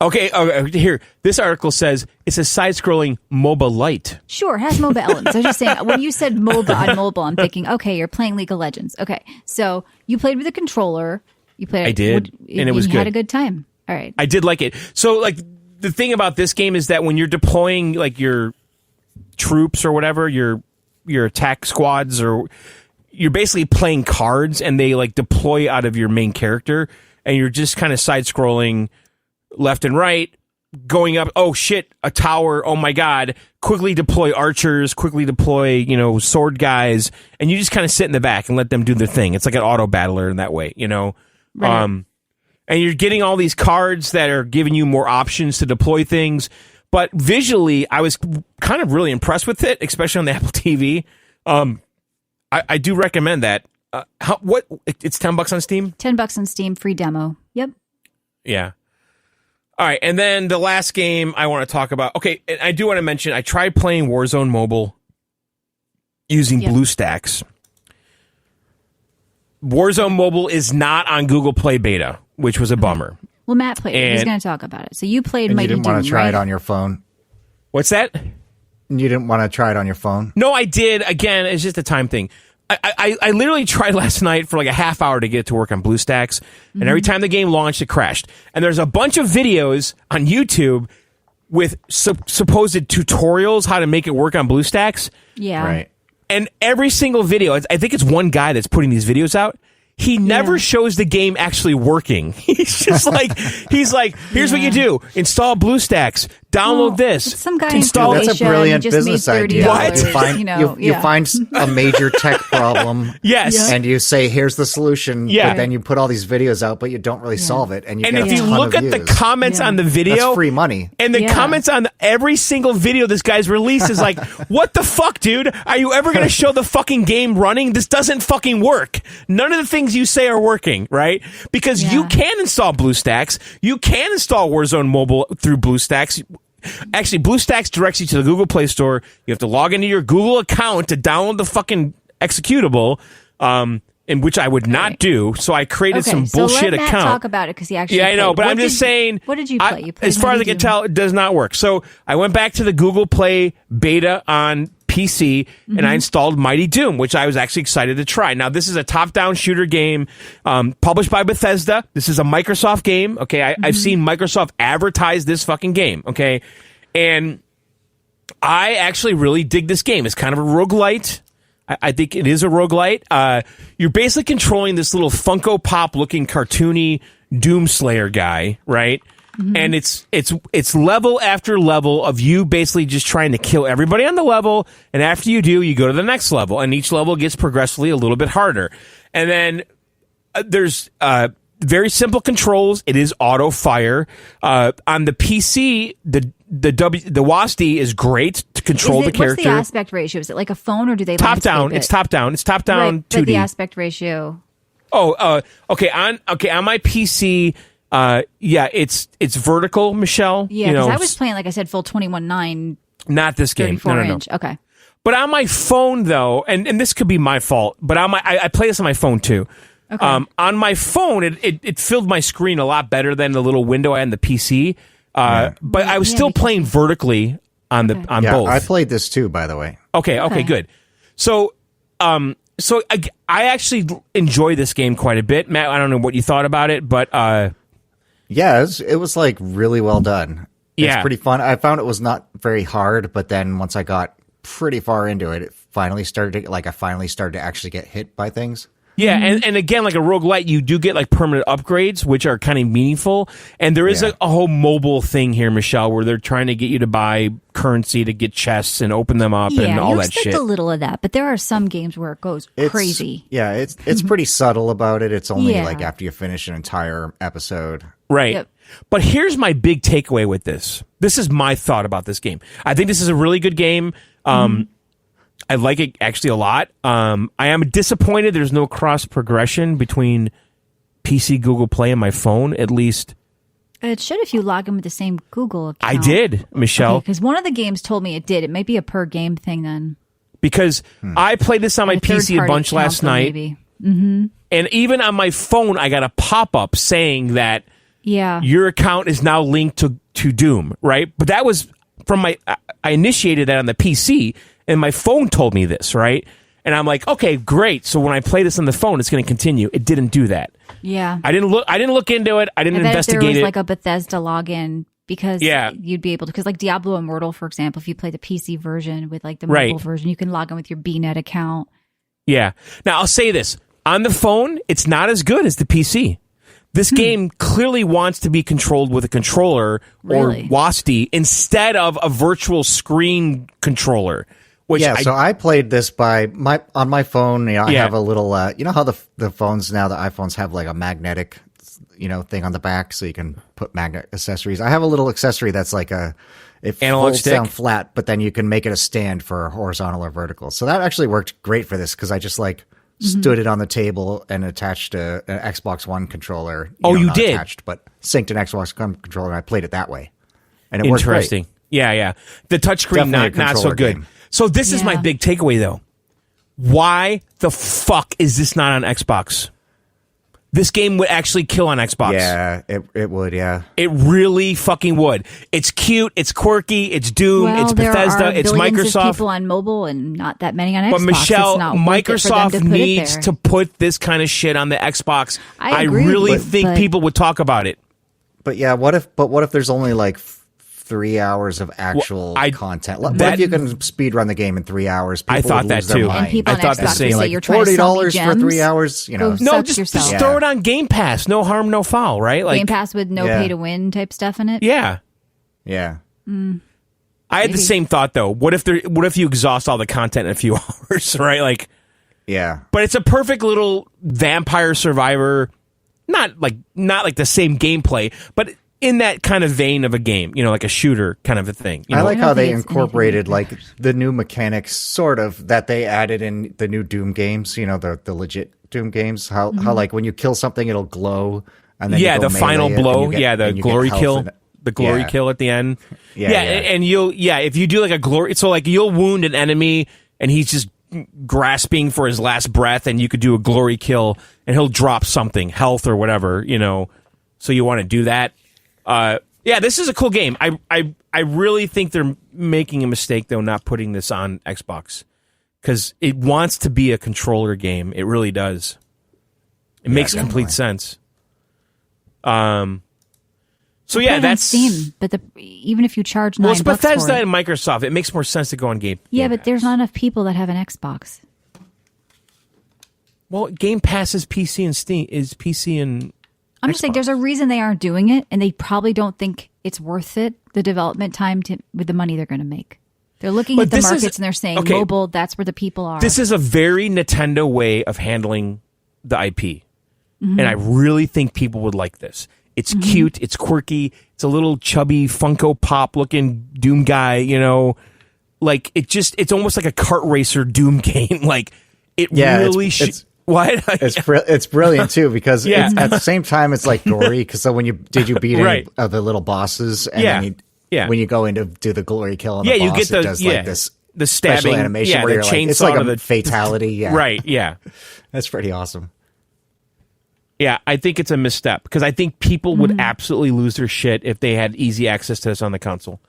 Okay, here. This article says it's a side-scrolling MOBA Lite. Sure, it has MOBA elements. I was just saying, when you said MOBA on mobile, I'm thinking, okay, you're playing League of Legends. Okay, so you played with a controller. You played. I did, and it was good. You had a good time. All right. I did like it. So, like, the thing about this game is that when you're deploying, like, your troops or whatever, your attack squads, or you're basically playing cards, and they, like, deploy out of your main character, and you're just kind of side-scrolling left and right, going up, oh shit, a tower, oh my god, quickly deploy archers, quickly deploy, sword guys, and you just kind of sit in the back and let them do their thing. It's like an auto battler in that way, Right. And you're getting all these cards that are giving you more options to deploy things, but visually, I was kind of really impressed with it, especially on the Apple TV. I do recommend that. It's $10 on Steam? $10 on Steam, free demo. Yep. Yeah. All right, and then the last game I want to talk about. Okay, I do want to mention I tried playing Warzone Mobile using BlueStacks. Warzone Mobile is not on Google Play Beta, which was a bummer. Well, Matt played it. He's going to talk about it. So you played Mighty Doom, you didn't want to try it on your phone? What's that? You didn't want to try it on your phone? No, I did. Again, it's just a time thing. I literally tried last night for like a half hour to get it to work on BlueStacks, and every time the game launched, it crashed. And there's a bunch of videos on YouTube with supposed tutorials how to make it work on BlueStacks. Yeah. Right. And every single video, I think it's one guy that's putting these videos out. He never shows the game actually working. He's just like, here's what you do. Install BlueStacks. Download this. Some guy install. That's a brilliant business idea. What? You find a major tech problem. Yes. And you say, here's the solution. Yeah. But then you put all these videos out, but you don't really solve it. And if you look at the comments on the video. That's free money. And the comments on every single video this guy's released is like, what the fuck, dude? Are you ever going to show the fucking game running? This doesn't fucking work. None of the things you say are working, right? Because you can install BlueStacks. You can install Warzone Mobile through BlueStacks. Actually, BlueStacks directs you to the Google Play Store. You have to log into your Google account to download the fucking executable, in which I would not do. So I created some bullshit let Matt account. Talk about it because he actually. Yeah, I know, but I'm just saying. What did you play? You played as far as I can tell, it does not work. So I went back to the Google Play beta on PC and I installed Mighty Doom, which I was actually excited to try. Now, this is a top-down shooter game published by Bethesda. This is a Microsoft game. Okay, I've seen Microsoft advertise this fucking game. Okay, and I actually really dig this game. It's kind of a roguelite. I think it is a roguelite. You're basically controlling this little Funko Pop looking cartoony Doomslayer guy, right? And it's level after level of you basically just trying to kill everybody on the level, and after you do, you go to the next level, and each level gets progressively a little bit harder. And then there's very simple controls. It is auto fire. On the PC, the WASD is great to control the character. What's the aspect ratio? Is it like a phone, or do they top down? It's top down. It's top down. Right, 2D. but the aspect ratio. Okay. On my PC. It's vertical, Michelle. Yeah, because I was playing, like I said, full 21:9. Not this game. No. Inch. Okay. But on my phone, though, and this could be my fault, but I play this on my phone too. Okay. On my phone, it filled my screen a lot better than the little window I had on the PC. But I was still playing vertically on both. I played this too, by the way. Okay, good. So I actually enjoy this game quite a bit, Matt. I don't know what you thought about it, but. Yeah, it was like really well done. Yeah. It's pretty fun. I found it was not very hard, but then once I got pretty far into it, it finally started to actually get hit by things. Yeah, and again, like a roguelite, you do get like permanent upgrades, which are kind of meaningful. And there is a whole mobile thing here, Michelle, where they're trying to get you to buy currency to get chests and open them up and all that shit. Yeah, you expect a little of that, but there are some games where it goes crazy. Yeah, it's pretty subtle about it. It's only like after you finish an entire episode. Right. Yep. But here's my big takeaway with this. This is my thought about this game. I think this is a really good game. I like it actually a lot. I am disappointed there's no cross progression between PC, Google Play, and my phone, at least. It should if you log in with the same Google account. I did, Michelle. Because one of the games told me it did. It might be a per game thing then. Because I played this on my PC a bunch last night. Maybe. Mm-hmm. And even on my phone, I got a pop-up saying that your account is now linked to Doom, right? But that was from I initiated that on the PC, and my phone told me this, right? And I'm like, okay, great. So when I play this on the phone, it's going to continue. It didn't do that. Yeah. I didn't look into it. I didn't investigate it. There was like a Bethesda login because you'd be able to, because like Diablo Immortal, for example, if you play the PC version with like the mobile version, you can log in with your BNet account. Yeah. Now I'll say this. On the phone, it's not as good as the PC. This game clearly wants to be controlled with a controller or WASD instead of a virtual screen controller. So I played this on my phone. You know, I have a little. You know how the phones now, the iPhones have like a magnetic, thing on the back, so you can put magnet accessories. I have a little accessory that's like it folds down flat, but then you can make it a stand for horizontal or vertical. So that actually worked great for this because I just stood it on the table and attached an Xbox One controller. You did? Attached, but synced an Xbox One controller, and I played it that way. And it worked great. Interesting. Yeah. The touchscreen, not so good. Game. So this is my big takeaway, though. Why the fuck is this not on Xbox? This game would actually kill on Xbox. Yeah, it would, yeah. It really fucking would. It's cute, it's quirky, it's Doom, it's Bethesda, it's Microsoft. Of people on mobile and not that many on Xbox. But Michelle, Microsoft needs to put this kind of shit on the Xbox. I agree, really think people would talk about it. But yeah, what if there's only like 3 hours of actual content? What if you can speed run the game in 3 hours? People I thought that too. And people on Xbox would say you're trying to sell me gems. For 3 hours. No, just throw it on Game Pass. No harm, no foul, right? Game Pass with no pay to win type stuff in it. Yeah. I had the same thought though. What if you exhaust all the content in a few hours, right? But it's a perfect little vampire survivor. Not like the same gameplay, but in that kind of vein of a game, like a shooter kind of a thing. I like how they incorporated like the new mechanics sort of that they added in the new Doom games, the legit Doom games, how like when you kill something, it'll glow. And then the final blow. The glory kill. The glory kill at the end. And if you do like a glory, so like you'll wound an enemy and he's just grasping for his last breath and you could do a glory kill and he'll drop something, health or whatever, so you want to do that. This is a cool game. I really think they're making a mistake though, not putting this on Xbox because it wants to be a controller game. It really does. It makes complete sense. So that's Steam. But even if you charge $9, it's Bethesda and Microsoft. It makes more sense to go on Game. Yeah, but there's not enough people that have an Xbox. Well, Game Pass is PC and Steam is PC and. I'm just saying there's a reason they aren't doing it, and they probably don't think it's worth it, the development time with the money they're going to make. They're looking at the markets and they're saying, mobile, that's where the people are. This is a very Nintendo way of handling the IP. And I really think people would like this. It's cute. It's quirky. It's a little chubby Funko Pop looking Doom guy, you know. Like, it's almost like a kart racer Doom game. Like, it really what? It's brilliant too, because it's, at the same time it's like gory, because so when you beat any of the little bosses, and then when you go in to do the glory kill on the boss, you get it does like this the stabbing animation where you're like, it's like a fatality. Right, yeah. That's pretty awesome. Yeah, I think it's a misstep, because I think people would absolutely lose their shit if they had easy access to this on the console.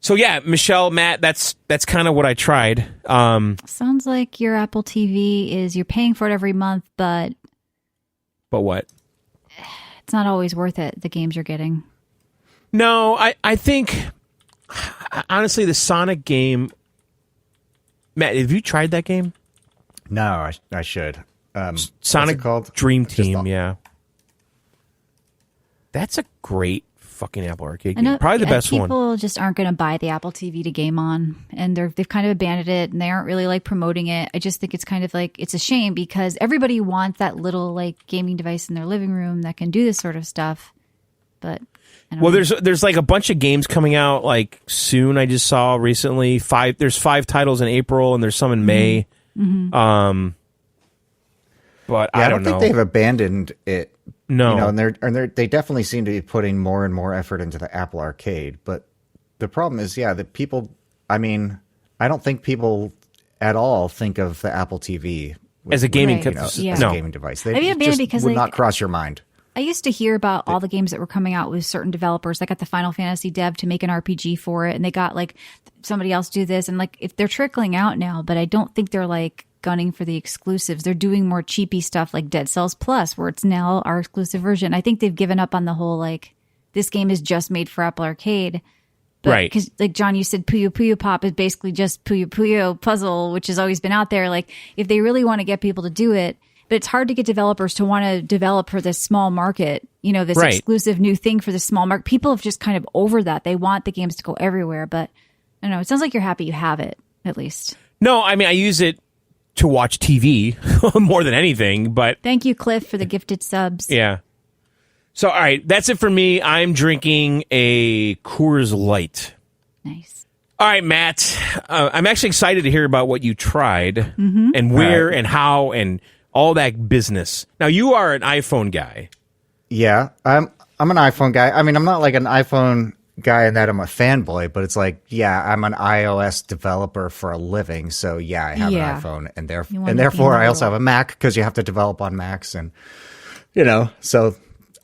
So yeah, Michelle, Matt, that's kind of what I tried. Sounds like your Apple TV you're paying for it every month, but what? It's not always worth it, the games you're getting. No, I think honestly the Sonic game. Matt, have you tried that game? No, I should. Sonic called? Dream Team, yeah. That's a great fucking Apple Arcade game. Probably the best one. People just aren't going to buy the Apple TV to game on, and they've kind of abandoned it, and they aren't really like promoting it. I just think it's kind of like, it's a shame, because everybody wants that little like gaming device in their living room that can do this sort of stuff. But there's like a bunch of games coming out like soon. I just saw recently there's 5 titles in April, and there's some in May. But I don't know. think they've abandoned it. No, you know, and they definitely seem to be putting more and more effort into the Apple Arcade. But the problem is, that people. I mean, I don't think people at all think of the Apple TV as a gaming, as a gaming device. They because would not cross your mind. I used to hear about all the games that were coming out with certain developers. They got the Final Fantasy dev to make an RPG for it, and they got like somebody else do this, and like if they're trickling out now, but I don't think they're like gunning for the exclusives. They're doing more cheapy stuff like Dead Cells Plus, where it's now our exclusive version. I think they've given up on the whole like this game is just made for Apple Arcade. But, right. Because like John, you said Puyo Puyo Pop is basically just Puyo Puyo Puzzle, which has always been out there. Like if they really want to get people to do it, but it's hard to get developers to want to develop for this small market, you know, this exclusive new thing for the small market. People have just kind of over that. They want the games to go everywhere, but I don't know. It sounds like you're happy you have it, at least. No, I mean, I use it to watch TV more than anything, but... Thank you, Cliff, for the gifted subs. Yeah. So, all right, that's it for me. I'm drinking a Coors Light. Nice. All right, Matt. I'm actually excited to hear about what you tried and where and how and all that business. Now, you are an iPhone guy. Yeah, I'm an iPhone guy. I mean, I'm not like an iPhone guy in that I'm a fanboy, but it's like, I'm an iOS developer for a living, so I have an iPhone, and therefore I also have a Mac, because you have to develop on Macs, and so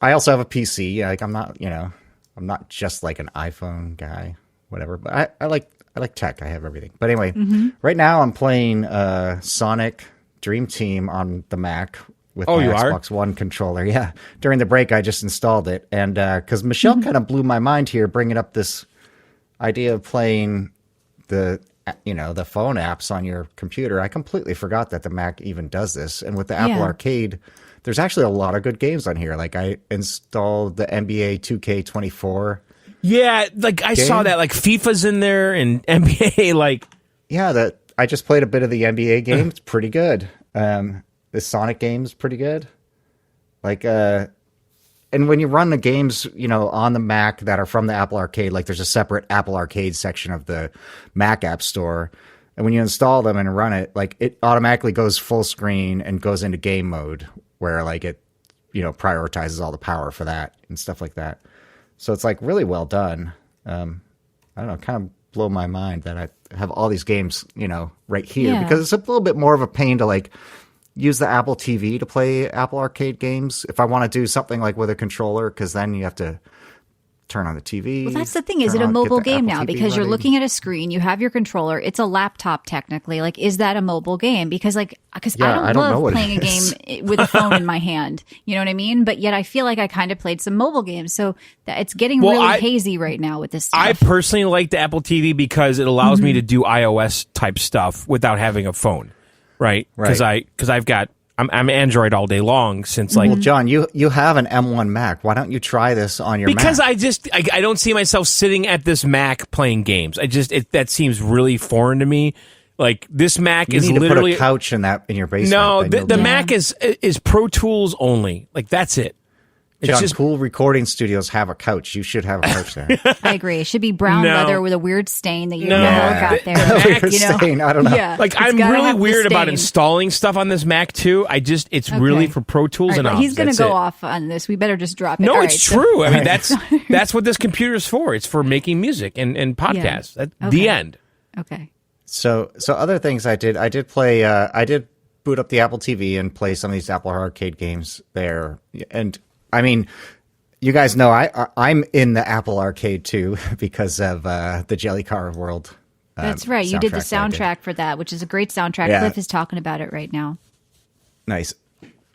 I also have a PC. Like I'm not just like an iPhone guy, whatever. But I like tech. I have everything. But anyway, right now I'm playing Sonic Dream Team on the Mac with my Xbox One controller. Yeah. During the break, I just installed it. And because Michelle kind of blew my mind here, bringing up this idea of playing the phone apps on your computer. I completely forgot that the Mac even does this. And with the Apple Arcade, there's actually a lot of good games on here. Like I installed the NBA 2K24. Yeah. Like I saw that, like FIFA's in there and NBA, like. Yeah. I just played a bit of the NBA game. It's pretty good. The Sonic game's pretty good. Like, and when you run the games, on the Mac that are from the Apple Arcade, like there's a separate Apple Arcade section of the Mac App Store. And when you install them and run it, like it automatically goes full screen and goes into game mode where like it, prioritizes all the power for that and stuff like that. So it's like really well done. I don't know, kind of blow my mind that I have all these games, right here because it's a little bit more of a pain to like use the Apple TV to play Apple Arcade games if I want to do something like with a controller, because then you have to turn on the TV. Well, that's the thing. Is it a mobile game now? Because you're looking at a screen, you have your controller. It's a laptop technically. Like, is that a mobile game? Because I don't love playing a game with a phone in my hand. You know what I mean? But yet I feel like I kind of played some mobile games. So it's getting really hazy right now with this stuff. I personally like the Apple TV because it allows me to do iOS type stuff without having a phone. Right. Because I'm I'm Android all day long since like. Well, John, you have an M1 Mac. Why don't you try this on your because Mac? I don't see myself sitting at this Mac playing games. That seems really foreign to me. Like this Mac is need to literally put a couch in your basement. No, the Mac is Pro Tools only. Like that's it. John, just cool recording studios have a couch. You should have a couch there. I agree. It should be brown leather with a weird stain that you No. got there. Weird stain. I don't know. Yeah, Like I'm really weird about installing stuff on this Mac too. It's really for Pro Tools and he's going to go off on this. We better just drop it. No, All it's true. I mean that's what this computer is for. It's for making music and podcasts. Yeah. The end. Okay. So other things I did play. I did boot up the Apple TV and play some of these Apple Arcade games there. And I mean, you guys know I'm in the Apple Arcade too because of the Jelly Car World. That's right. You did the soundtrack for that, which is a great soundtrack. Yeah. Cliff is talking about it right now. Nice.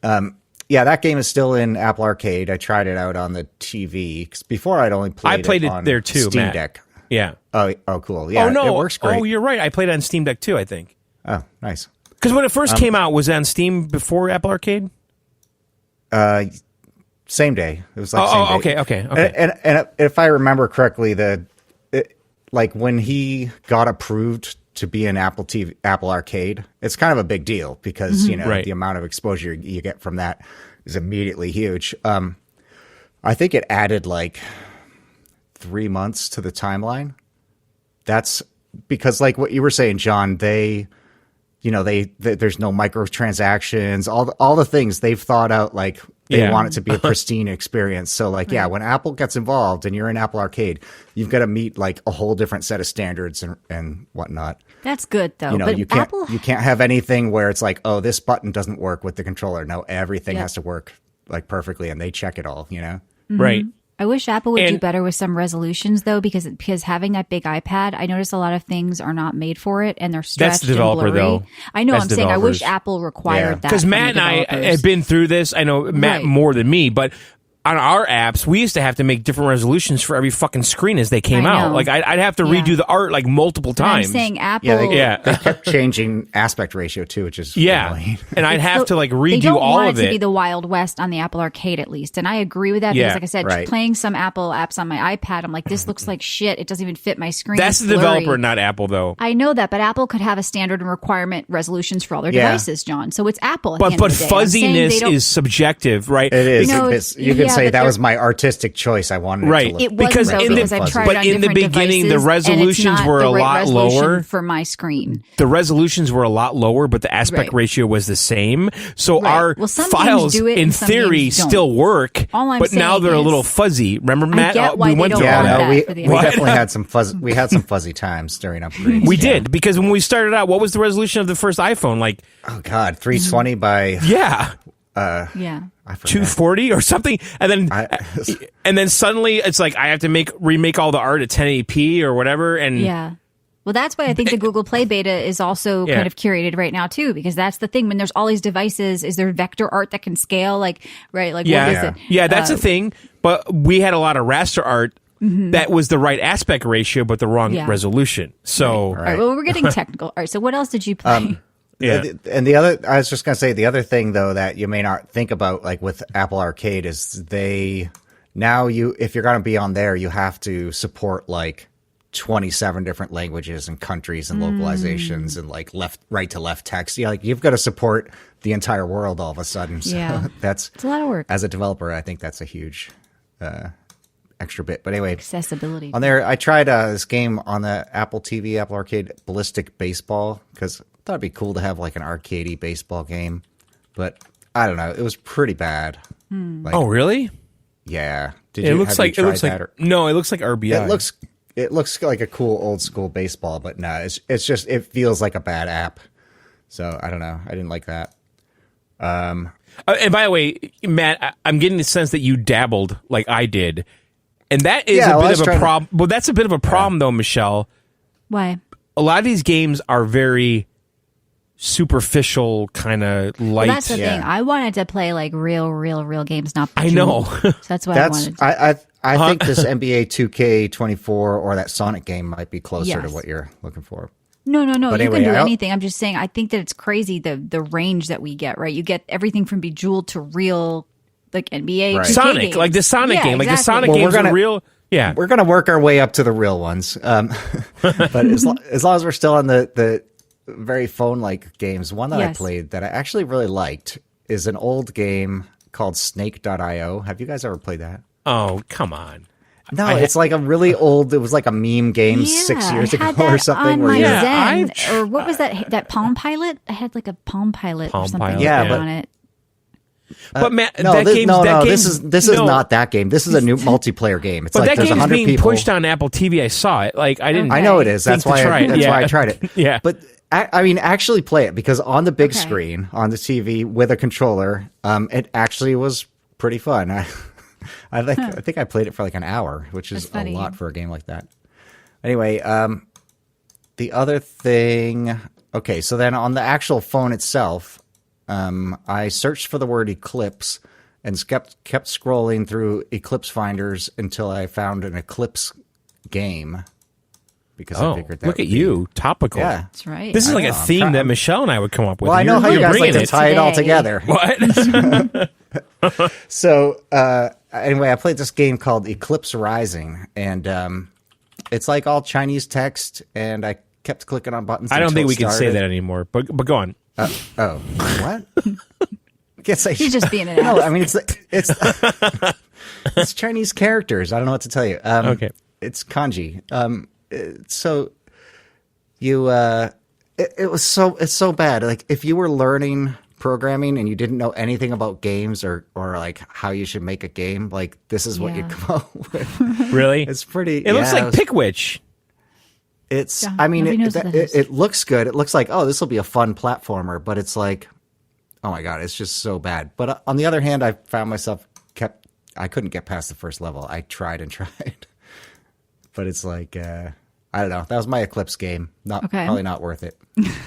Yeah, that game is still in Apple Arcade. I tried it out on the TV 'cause before I'd only played. I played it on there too, Steam Matt. Deck. Yeah. Oh, cool. Yeah. Oh no, it works great. Oh, you're right. I played it on Steam Deck too. I think. Oh, nice. Because when it first came out, was it on Steam before Apple Arcade? Same day. It was like same day. Okay. And if I remember correctly, like when he got approved to be in Apple Arcade, it's kind of a big deal because the amount of exposure you get from that is immediately huge. I think it added like 3 months to the timeline. That's because, like what you were saying, John, there's no microtransactions, all the things they've thought out, like they want it to be a pristine experience. So like, when Apple gets involved and you're in Apple Arcade, you've got to meet like a whole different set of standards and whatnot. That's good though. But you can't Apple... you can't have anything where it's like, oh, this button doesn't work with the controller. No, everything has to work like perfectly, and they check it all. Mm-hmm. Right. I wish Apple would do better with some resolutions, though, because having that big iPad, I notice a lot of things are not made for it, and they're stretched. That's the developer, and blurry. though. I know. That's I'm saying I wish Apple required that. Because Matt and I have been through this. I know Matt more than me, but on our apps, we used to have to make different resolutions for every fucking screen as they came out. Like I'd have to redo the art like multiple times. I'm saying Apple. They kept changing aspect ratio too, which is annoying. And I'd have to like redo all of it. They don't want it to be the Wild West on the Apple Arcade, at least. And I agree with that because, like I said, playing some Apple apps on my iPad, I'm like, this looks like shit. It doesn't even fit my screen. That's the developer, not Apple, though. I know that, but Apple could have a standard and requirement resolutions for all their devices, John. So it's Apple. But fuzziness is subjective, right? It is. You can say that was my artistic choice. I wanted it to look because I've tried but on in the beginning the resolutions were a lot lower for my screen. The resolutions were a lot lower, but the aspect ratio was the same. So our files in theory still work, but now they're a little fuzzy. Remember, Matt? We went through that. We definitely had some fuzzy times during upgrades. We did, because when we started out, what was the resolution of the first iPhone? Like, oh god, 320 by 240 or something, and then suddenly it's like I have to remake all the art at 1080p or whatever, and well, that's why I think the Google Play beta is also kind of curated right now too, because that's the thing. When there's all these devices, is there vector art that can scale? What is it? Yeah, that's a thing. But we had a lot of raster art that was the right aspect ratio, but the wrong resolution. So, all right. Well, we're getting technical. All right. So, what else did you play? And the other, I was just going to say, the other thing though that you may not think about, like with Apple Arcade, is if you're going to be on there, you have to support like 27 different languages and countries and localizations and like right to left text. Like you've got to support the entire world all of a sudden. So it's a lot of work. As a developer, I think that's a huge extra bit. But anyway, accessibility on there. I tried this game on the Apple TV, Apple Arcade, Ballistic Baseball, because I thought it'd be cool to have like an arcadey baseball game. But I don't know, it was pretty bad. Oh, really? Yeah. It looks like RBI. It looks like a cool old school baseball, but no, it's just, it feels like a bad app. So I don't know. I didn't like that. And by the way, Matt, I'm getting the sense that you dabbled like I did. And that is a bit of a problem. Well, that's a bit of a problem though, Michelle. Why? A lot of these games are very superficial, kind of light. Well, that's the thing. I wanted to play like real games, not I know. So that's what I wanted to. I think this NBA 2K24 or that Sonic game might be closer to what you're looking for. No. But You anyway, can do anything. I'm just saying, I think that it's crazy the range that we get, right? You get everything from Bejeweled to real, like NBA. Right. Sonic, games. like the Sonic game. Like the Sonic Well, games are real. Yeah. We're going to work our way up to the real ones. But as long as we're still on the very phone-like games, one that I played that I actually really liked is an old game called Snake.io. Have you guys ever played that? Oh, come on. No, it's like a really old. It was like a meme game 6 years ago or something. On my Yeah, Zen, or what was that? That Palm Pilot? I had like a Palm Pilot or something. Pilot, yeah, on it. But man, this is not that game. This is a new multiplayer game. It's But like that there's game's 100 being people. pushed on Apple TV. I saw it. Like I didn't. I know it is. That's think why. to try it. That's Yeah. why I tried it. Yeah. But I mean, actually play it because on the big screen on the TV with a controller, it actually was pretty fun. I think I played it for like an hour, which is a lot for a game like that. Anyway, the other thing. Okay, so then on the actual phone itself, I searched for the word Eclipse and kept scrolling through Eclipse finders until I found an Eclipse game. Because I figured that look at you, topical. Yeah, That's right. This is like a theme that Michelle and I would come up with. Well, I know how you guys like to tie it all together. What? So anyway, I played this game called Eclipse Rising, and it's like all Chinese text, and I kept clicking on buttons. I don't think we can say started. that anymore. But go on. Oh, what? Can't say. He's just being an No, ass. I mean it's it's Chinese characters. I don't know what to tell you. Okay, it's kanji. So you it's so bad. Like if you were learning programming and you didn't know anything about games or like how you should make a game, like this is what you'd come up with. really? It's pretty. It looks like Pickwitch. It's. Yeah, I mean, nobody knows what that is. it looks good. It looks like, oh, this will be a fun platformer, but it's like, oh my god, it's just so bad. But on the other hand, I found myself I couldn't get past the first level. I tried and tried, but it's like, I don't know. That was my Eclipse game. Probably not worth it.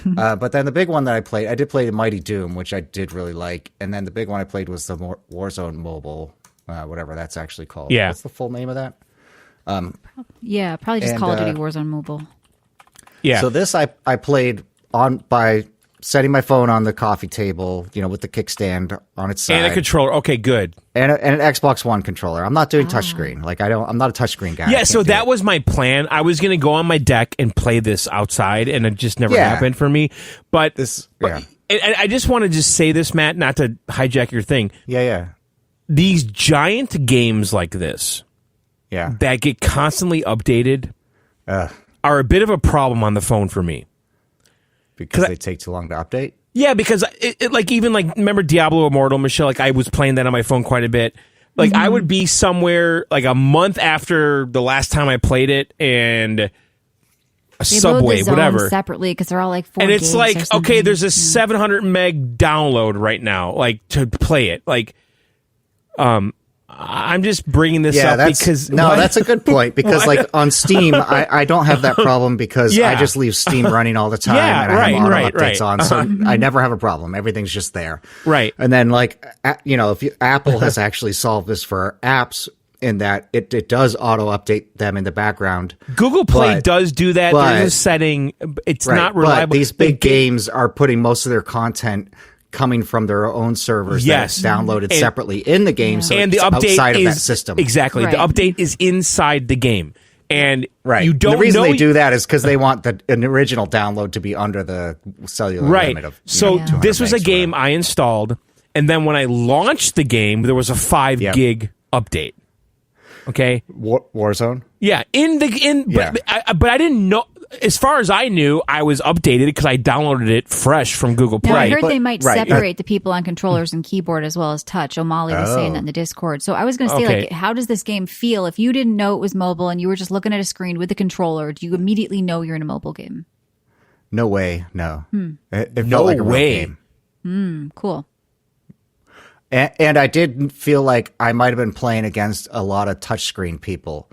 But then the big one that I did play Mighty Doom, which I did really like, and then the big one I played was the Warzone Mobile, whatever that's actually called. Yeah. What's the full name of that? Yeah, probably just Call of Duty Warzone Mobile. Yeah. So this I played by setting my phone on the coffee table, with the kickstand on its side. And a controller. Okay, good. And an Xbox One controller. I'm not doing touchscreen. Like I'm not a touchscreen guy. Yeah, so that was my plan. I was going to go on my deck and play this outside, and it just never happened for me. But and I just want to just say this, Matt, not to hijack your thing. Yeah. These giant games like this, that get constantly updated, are a bit of a problem on the phone for me. Because they take too long to update? Yeah, because remember Diablo Immortal, Michelle? Like I was playing that on my phone quite a bit. Like I would be somewhere like a month after the last time I played it, and a Subway, whatever, separately because they're all like 4 and it's games like, okay, there's a 700 meg download right now, like to play it. Like, I'm just bringing this up because that's a good point because like on Steam, I don't have that problem because I just leave Steam running all the time and I have auto updates on, so I never have a problem. Everything's just there, right? And then like if Apple has actually solved this for apps in that it does auto update them in the background. Google Play does do that. There's a setting. It's not reliable. But these big games are putting most of their content coming from their own servers that's downloaded separately in the game, so and it's the update outside of is, that system. Exactly. The update is inside the game. And you don't the reason know they do that is because they want an original download to be under the cellular limit of this was a game I installed, and then when I launched the game, there was a 5 gig update. Okay, Warzone. Yeah, but I didn't know. As far as I knew, I was updated because I downloaded it fresh from Google Play. Now, I heard they might separate the people on controllers and keyboard as well as touch. O'Malley was saying that in the Discord. So I was going to say, like, how does this game feel if you didn't know it was mobile and you were just looking at a screen with a controller? Do you immediately know you're in a mobile game? No way. No. It felt like a real game. Cool. And I did feel like I might have been playing against a lot of touchscreen people.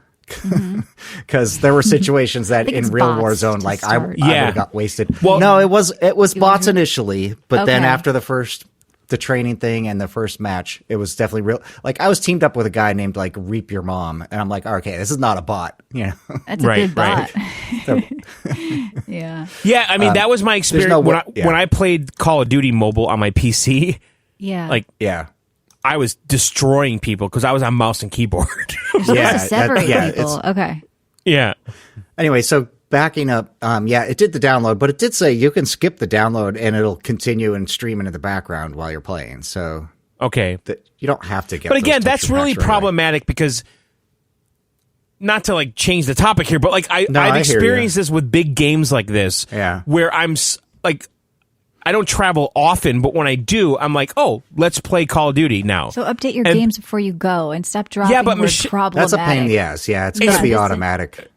Because there were situations that in real Warzone, like I would have got wasted. Well, no, it was bots initially, but then after the first the training thing and the first match, it was definitely real. Like I was teamed up with a guy named like Reap Your Mom, and I'm like, okay, this is not a bot, you know. That's a good bot. So, yeah. Yeah, I mean that was my experience when I played Call of Duty Mobile on my PC. Yeah. Like I was destroying people because I was on mouse and keyboard. To separate people. Okay. Yeah. Anyway, so backing up, it did the download, but it did say you can skip the download and it'll continue and stream into the background while you're playing. So okay, you don't have to get. But again, that's really problematic because, not to like change the topic here, but like I've experienced this with big games like this, where I'm like, I don't travel often, but when I do, I'm like, oh, let's play Call of Duty now. So update your games before you go and stop dropping. Yeah, but problematic. That's a pain in the ass. Yeah, it's going to be automatic.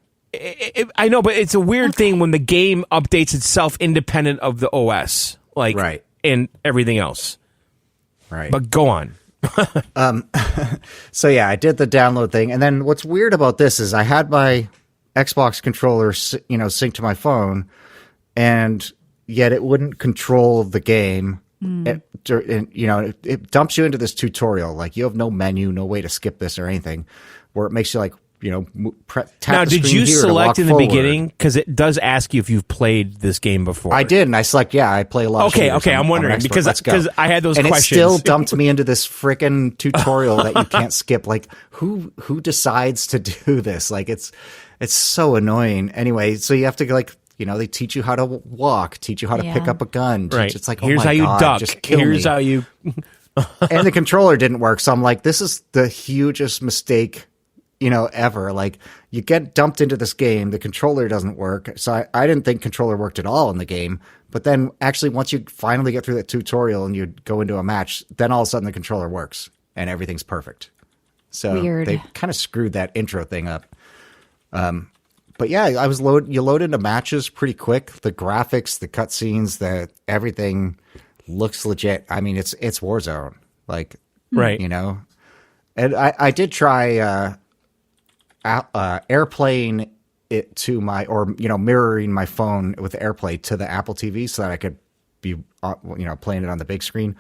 I know, but it's a weird thing when the game updates itself independent of the OS, like and everything else. Right. But go on. So yeah, I did the download thing, and then what's weird about this is I had my Xbox controller, synced to my phone, and yet it wouldn't control the game. It dumps you into this tutorial, like you have no menu, no way to skip this or anything, where it makes you like. Tap now, the did screen you here select in the forward. beginning? Because it does ask you if you've played this game before. I did, and I select, I play a lot of shooters. Okay, I'm wondering, because I had those questions. And it still dumped me into this freaking tutorial that you can't skip. Like, who decides to do this? Like, it's so annoying. Anyway, so you have to, like, they teach you how to walk, teach you how to pick up a gun. Right. It's like, here's how you duck. Here's how you... And the controller didn't work, so I'm like, this is the hugest mistake ever. Like, you get dumped into this game, the controller doesn't work. So I didn't think controller worked at all in the game. But then actually, once you finally get through that tutorial and you go into a match, then all of a sudden the controller works and everything's perfect. So they kind of screwed that intro thing up. But yeah, you load into matches pretty quick. The graphics, the cutscenes, everything looks legit. I mean, it's Warzone. Like, right. And I did try, AirPlaying it to mirroring my phone with AirPlay to the Apple TV so that I could be playing it on the big screen,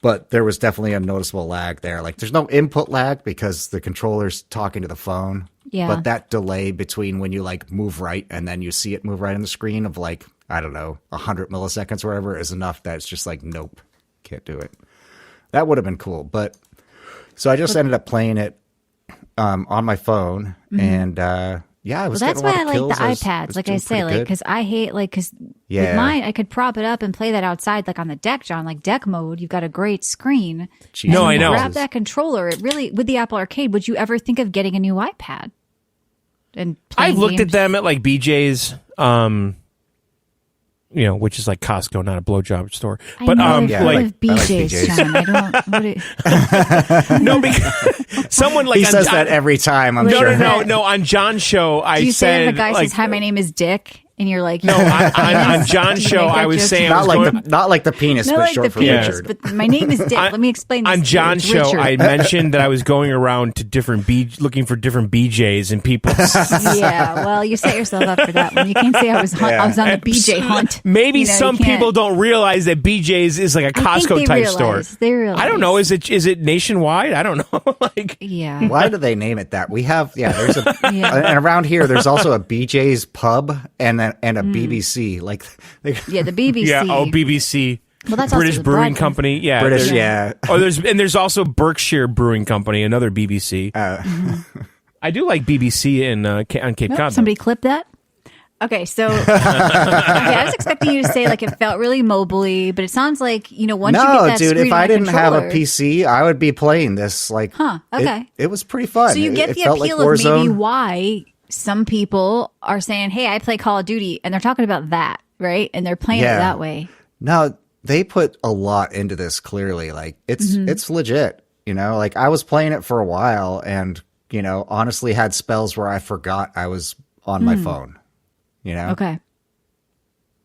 but there was definitely a noticeable lag there. Like, there's no input lag because the controller's talking to the phone, but that delay between when you like move right and then you see it move right on the screen of like, I don't know, 100 milliseconds or whatever is enough that it's just like, nope, can't do it. That would have been cool, but so I just ended up playing it on my phone, and I was. Well, that's why I like the iPads. Like I say, like because I hate because with mine I could prop it up and play that outside, like on the deck, John. Like deck mode, you've got a great screen. Jeez. No, I know. Grab that controller. It really with the Apple Arcade. Would you ever think of getting a new iPad? And I've looked at them at like BJ's. Which is like Costco, not a blowjob store. But I've heard of BJ's, John. I don't. No, because someone like he says that every time. I'm sure. No. On John's show, I said, do you say if a guy says, "Hi, my name is Dick," and you're like, no. On John's show, I was saying, not like the penis, but like short for Richard. But my name is Dick. Let me explain this. On John's show, Richard. I mentioned that I was going around to looking for different BJ's and people. Yeah, well, you set yourself up for that one. You can't say I was on the BJ hunt. Maybe some people don't realize that BJ's is like a Costco type store. They realize. I don't know. Is it nationwide? I don't know. Why do they name it that? We have there's a and around here there's also a BJ's pub and a BBC. Like the BBC. Yeah, BBC. Well, that's British also Brewing Company. Yeah, British. Yeah. Oh, there's also Berkshire Brewing Company, another BBC. I do like BBC on Cape Cod. Somebody clip that. Okay, so I was expecting you to say like it felt really mobile-y, but it sounds like once you get that dude, screen if I didn't have a controller, PC, I would be playing this. Like, okay, it was pretty fun. So you get the appeal of maybe why some people are saying, "Hey, I play Call of Duty," and they're talking about that, right? And they're playing it that way. No, they put a lot into this. Clearly, like it's legit. Like I was playing it for a while, and honestly had spells where I forgot I was on my phone. Okay.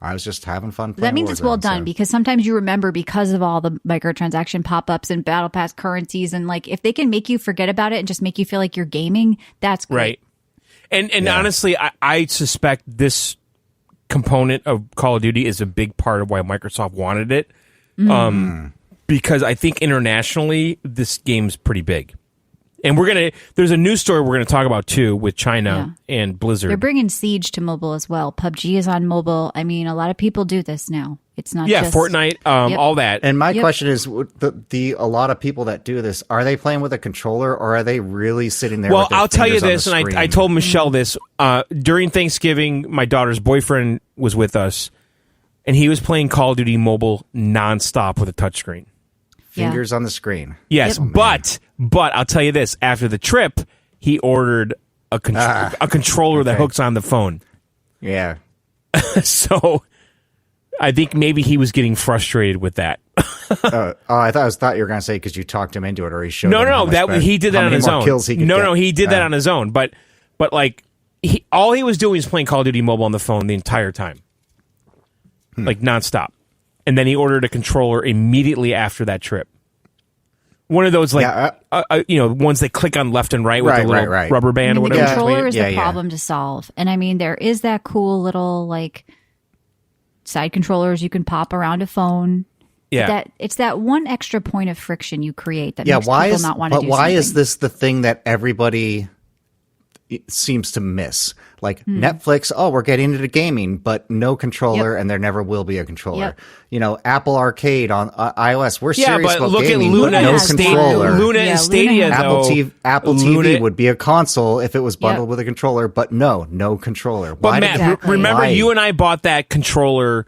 I was just having fun playing That means Warzone, it's well done because sometimes you remember because of all the microtransaction pop-ups and battle pass currencies, and like if they can make you forget about it and just make you feel like you're gaming, that's great. Right. And honestly, I suspect this component of Call of Duty is a big part of why Microsoft wanted it. because I think internationally this game's pretty big. And there's a news story we're going to talk about too with China and Blizzard. They're bringing Siege to mobile as well. PUBG is on mobile. I mean, a lot of people do this now. It's not just Fortnite, all that. And my question is, a lot of people that do this, are they playing with a controller or are they really sitting there? Well, with their I'll tell you fingers this, on the and screen? I told Michelle this during Thanksgiving. My daughter's boyfriend was with us, and he was playing Call of Duty Mobile nonstop with a touchscreen. Fingers on the screen. Yes, but I'll tell you this: after the trip, he ordered a controller that hooks on the phone. Yeah. So I think maybe he was getting frustrated with that. I thought you were going to say because you talked him into it, or he showed. No, he did that on his own. Kills he could no, get. he did that on his own. But like, all he was doing was playing Call of Duty Mobile on the phone the entire time, like nonstop. And then he ordered a controller immediately after that trip. One of those, like, ones that click on left and right with the little rubber band or whatever. The controller is the problem to solve. And I mean, there is that cool little, like, side controllers you can pop around a phone. Yeah. It's that one extra point of friction you create that makes people not want to do something. But why is this the thing that everybody seems to miss? Like Netflix, we're getting into gaming, but no controller, and there never will be a controller. Apple Arcade on iOS, we're serious about gaming, Luna, but no controller. Luna and Stadia, though. Apple TV would be a console if it was bundled with a controller, but no controller. But Matt, remember you and I bought that controller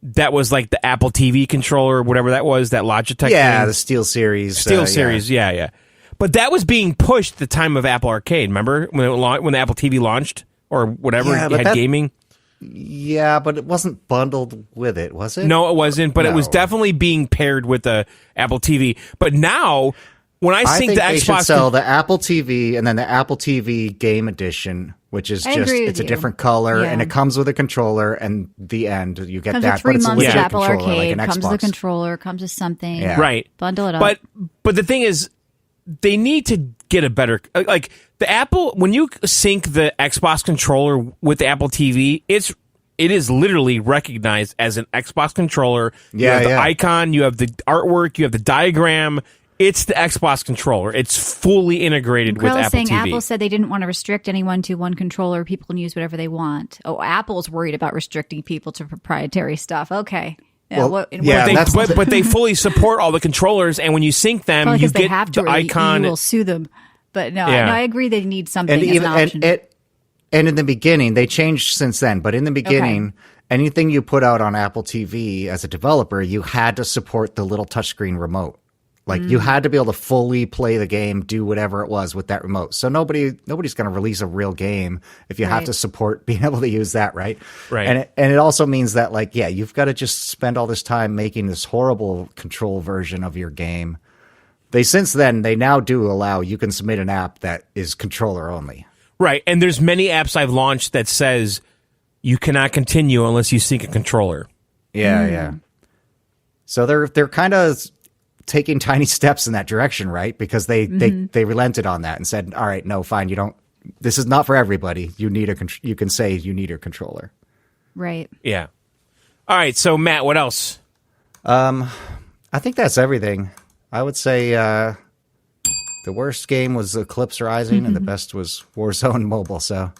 that was like the Apple TV controller, whatever that was, that Logitech thing? The Steel Series. Series, yeah. But that was being pushed at the time of Apple Arcade, remember? When the Apple TV launched? Or whatever, it had gaming. Yeah, but it wasn't bundled with it, was it? No, it wasn't, but it was definitely being paired with the Apple TV. But now, when I sync the Xbox... they should sell the Apple TV and then the Apple TV Game Edition, which is it's a different color, and it comes with a controller, and the end, you get that. Comes with 3 months of Apple like Arcade, an comes Xbox. with a controller, comes with something. Yeah. Right. Bundle it up. But the thing is, they need to get a better... Like, the Apple... When you sync the Xbox controller with the Apple TV, it is literally recognized as an Xbox controller. You have the icon, you have the artwork, you have the diagram. It's the Xbox controller. It's fully integrated with Apple saying TV. Apple said they didn't want to restrict anyone to one controller. People can use whatever they want. Oh, Apple's worried about restricting people to proprietary stuff. Okay. But they fully support all the controllers, and when you sync them, you get the icon. You will sue them. But no, I agree they need something as an option. And in the beginning, they changed since then, but in the beginning, anything you put out on Apple TV as a developer, you had to support the little touchscreen remote. Like you had to be able to fully play the game, do whatever it was with that remote. So nobody's going to release a real game if you have to support being able to use that, right? Right. And it also means that you've got to just spend all this time making this horrible control version of your game. They now do allow you can submit an app that is controller only. Right. And there's many apps I've launched that says you cannot continue unless you sync a controller. Yeah. So they're kind of taking tiny steps in that direction, right? Because they relented on that and said, all right, no, fine, you don't, this is not for everybody. You need you can say you need a controller. Right. Yeah. All right. So Matt, what else? I think that's everything. I would say, the worst game was Eclipse Rising and the best was Warzone Mobile. So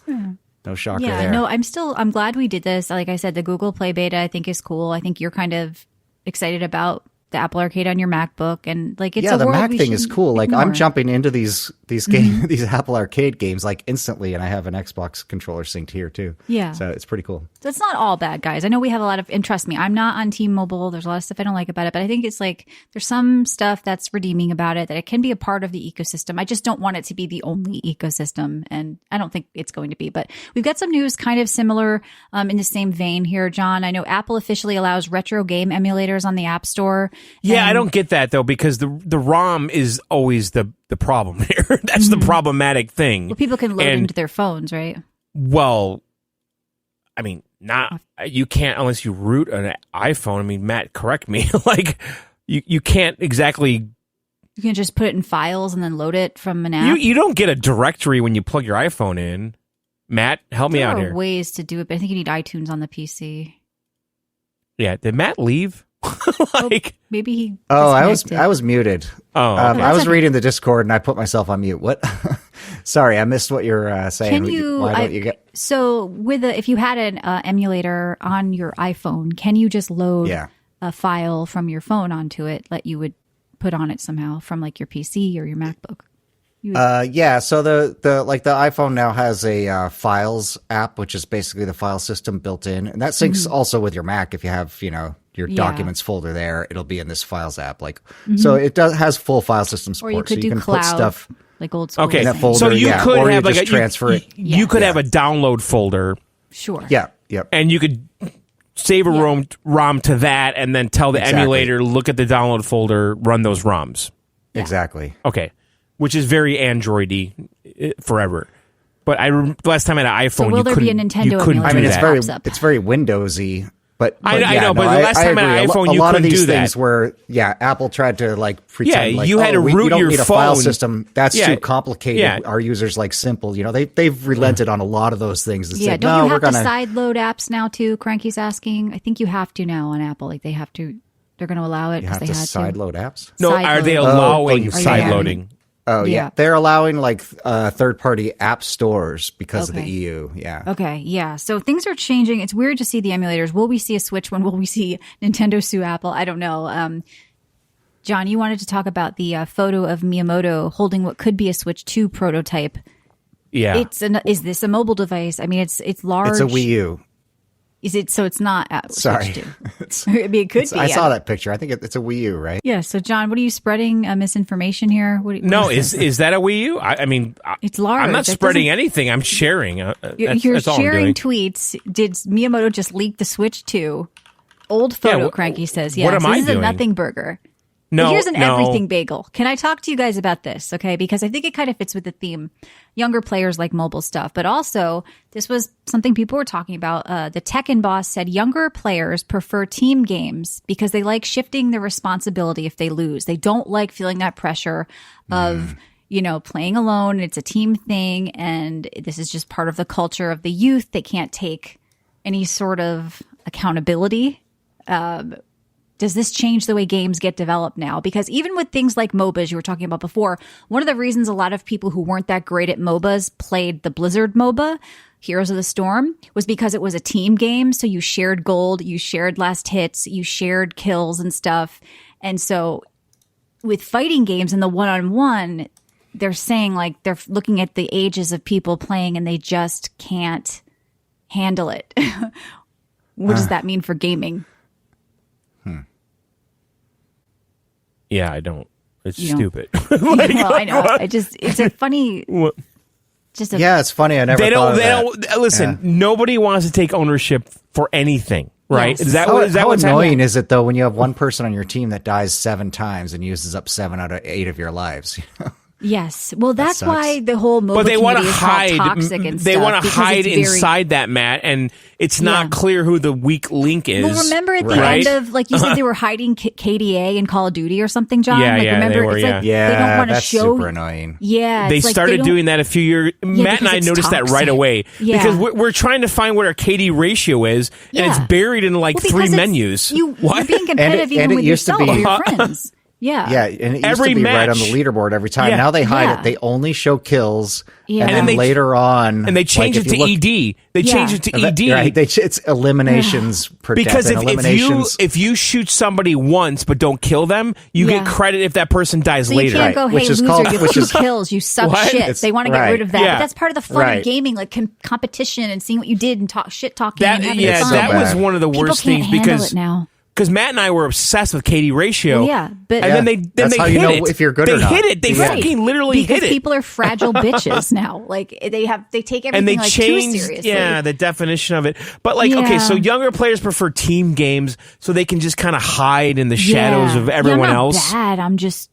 no shocker there. Yeah, no, I'm glad we did this. Like I said, the Google Play beta I think is cool. I think you're kind of excited about the Apple Arcade on your MacBook, and like it's the Mac thing is cool. Like I'm jumping into these Mm-hmm. these Apple Arcade games like instantly, and I have an Xbox controller synced here too. Yeah, so it's pretty cool. So it's not all bad, guys. I know we have a lot of, and trust me, I'm not on Team Mobile. There's a lot of stuff I don't like about it, but I think it's like there's some stuff that's redeeming about it, that it can be a part of the ecosystem. I just don't want it to be the only ecosystem, and I don't think it's going to be. But we've got some news kind of similar in the same vein here, John. I know Apple officially allows retro game emulators on the App Store. Yeah, I don't get that though, because the ROM is always the problem here. That's the problematic thing. Well, people can load into their phones, right? Well, I mean, you can't unless you root an iPhone. I mean, Matt, correct me. Like, you can't exactly. You can just put it in files and then load it from an app. You don't get a directory when you plug your iPhone in. Matt, help me out here. There are ways to do it, but I think you need iTunes on the PC. Yeah, did Matt leave? Like, maybe he. I was muted. Oh, okay. I was reading the Discord and I put myself on mute. What? Sorry, I missed what you're saying. Can you? Why don't you get? So if you had an emulator on your iPhone, can you just load a file from your phone onto it that you would put on it somehow from like your PC or your MacBook? Yeah. So the iPhone now has a Files app, which is basically the file system built in, and that syncs also with your Mac. If you have your documents folder there, it'll be in this Files app. So it has full file system support. Or you could so you can cloud, put stuff like old school. Okay, in that folder. so you could or have you like transfer it. You could have a download folder. Sure. Yeah. Yep. And you could save a ROM to that, and then tell the emulator, look at the download folder, run those ROMs. Yeah. Exactly. Okay. Which is very Android-y forever. But last time I had an iPhone, so will there be a Nintendo couldn't emulator? do it's very Windowsy. But I know, but the last time I had an iPhone, you couldn't do that. A lot of these things where, Apple tried to pretend you had to root you don't your need a phone. file system. That's too complicated. Yeah. Our users simple. They've relented on a lot of those things. Don't you have to sideload apps now too? Cranky's asking. I think you have to now on Apple. Like they have to. They're going to allow it because they had to sideload apps. No, are they allowing sideloading? Oh, yeah. They're allowing third-party app stores because of the EU. Yeah. Okay, yeah. So things are changing. It's weird to see the emulators. Will we see a Switch one? Will we see Nintendo sue Apple? I don't know. John, you wanted to talk about the photo of Miyamoto holding what could be a Switch 2 prototype. Yeah. Is this a mobile device? I mean, it's large. It's a Wii U. Is it? So it's not. Sorry. I mean, it could be. I saw that picture. I think it's a Wii U, right? Yeah. So, John, what are you spreading misinformation here? Is that a Wii U? I mean, it's large. I'm not spreading anything. I'm sharing. You're sharing tweets. Did Miyamoto just leak the Switch 2? Old photo, Cranky says. Yeah. What am I doing? This is a nothing burger. No, here's an everything bagel. Can I talk to you guys about this? Okay, because I think it kind of fits with the theme. Younger players like mobile stuff, but also this was something people were talking about. The Tekken boss said younger players prefer team games because they like shifting the responsibility if they lose. They don't like feeling that pressure of playing alone. It's a team thing, and this is just part of the culture of the youth. They can't take any sort of accountability. Does this change the way games get developed now? Because even with things like MOBAs you were talking about before, one of the reasons a lot of people who weren't that great at MOBAs played the Blizzard MOBA, Heroes of the Storm, was because it was a team game. So you shared gold, you shared last hits, you shared kills and stuff. And so with fighting games and the one-on-one, they're saying they're looking at the ages of people playing and they just can't handle it. What does that mean for gaming? Yeah, I don't. It's stupid. I know. It's a funny. It's funny. I never. They don't. Listen. Yeah. Nobody wants to take ownership for anything, right? Yes. Is that how what's annoying happening? is it though when you have one person on your team that dies 7 times and uses up 7 out of 8 of your lives? Yes. Well, that's why the whole MOBA but they want to hide. Toxic and they want to hide inside that, Matt, and it's not clear who the weak link is. Well, remember at the end of you said they were hiding KDA in Call of Duty or something, John? Remember, they were. It's they don't want to that's show. Super annoying. Yeah, they started doing that a few years. Matt and I noticed that right away because we're trying to find what our KD ratio is, and it's buried in 3 menus. You're being competitive even with yourself or your friends. Yeah. Yeah, and it used to be right on the leaderboard every time. Now they hide it. They only show kills, and then later on... And they change it to ED. They change it to ED. Right, it's eliminations per because death. If you shoot somebody once but don't kill them, you get credit if that person dies later. You can't go, hey, loser, you have 2 kills, you suck shit. They want to get rid of that. But that's part of the fun of gaming, competition and seeing what you did and shit-talking and having fun. That was one of the worst things because... now. Because Matt and I were obsessed with KD ratio. But and then they that's how hit you know it. if you're good or not. They hit it. They fucking literally hit it. Because people are fragile bitches now. They take everything and they too changed, seriously. the definition of it. But okay, so younger players prefer team games so they can just kind of hide in the shadows of everyone I'm not else. Bad. I'm just,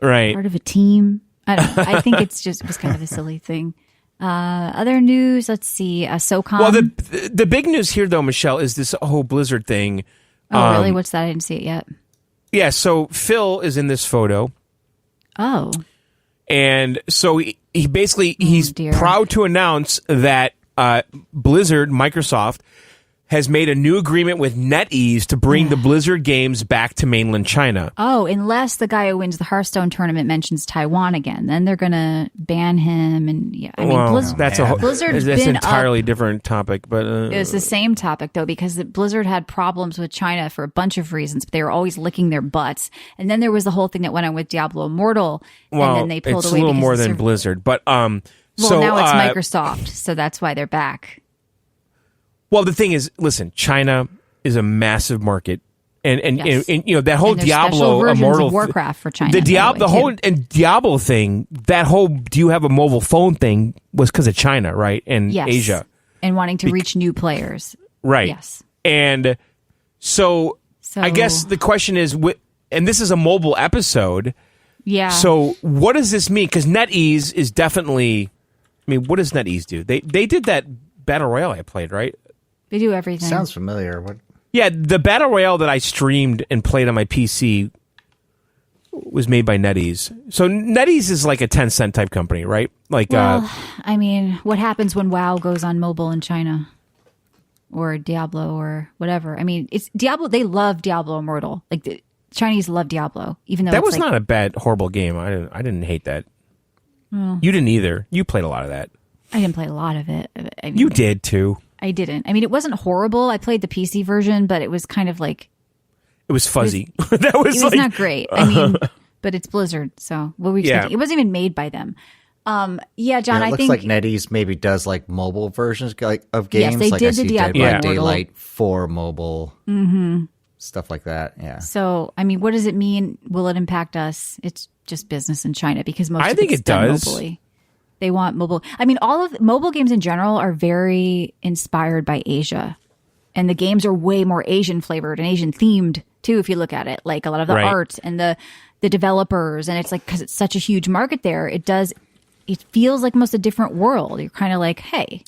right, part of a team. I don't know. I think it was kind of a silly thing. Other news, let's see. SOCOM. Well, the big news here, though, Michelle, is this whole Blizzard thing. Oh, really? What's that? I didn't see it yet. Yeah, so Phil is in this photo. Oh. And so he basically, he's proud to announce that Blizzard, Microsoft, has made a new agreement with NetEase to bring the Blizzard games back to mainland China. Oh, unless the guy who wins the Hearthstone tournament mentions Taiwan again, then they're going to ban him. And Blizzard, that's an entirely different topic. But it was the same topic though, because Blizzard had problems with China for a bunch of reasons, but they were always licking their butts. And then there was the whole thing that went on with Diablo Immortal, and then they pulled away. It's a little more than Blizzard, but now it's Microsoft, so that's why they're back. Well, the thing is, listen, China is a massive market, and that whole Diablo Immortal Warcraft for China. Diablo thing, that whole do you have a mobile phone thing was because of China, right? And Asia, and wanting to reach new players, right? Yes, and so I guess the question is, and this is a mobile episode, yeah. So what does this mean? Because NetEase is definitely, what does NetEase do? They did that Battle Royale I played, right? They do everything. Sounds familiar. What? Yeah, the Battle Royale that I streamed and played on my PC was made by NetEase. So NetEase is like a Tencent type company, right? Like, what happens when WoW goes on mobile in China? Or Diablo or whatever. It's Diablo. They love Diablo Immortal. Like, the Chinese love Diablo, even though that was not a bad, horrible game. I didn't hate that. Well, you didn't either. You played a lot of that. I didn't play a lot of it. You did too. I didn't. It wasn't horrible. I played the PC version, but it was kind of like... It was fuzzy. It was not great. But it's Blizzard, so what were we expecting? It wasn't even made by them. John, I think... It looks like NetEase maybe does like mobile versions of games. Yes, they did the Diablo Daylight for mobile, stuff like that, yeah. So, what does it mean? Will it impact us? It's just business in China because most of it's done mobily. They want mobile. All of mobile games in general are very inspired by Asia. And the games are way more Asian flavored and Asian themed too, if you look at it. Like a lot of the art and the developers. And it's like, because it's such a huge market there, it feels like almost a different world. You're kind of like, hey,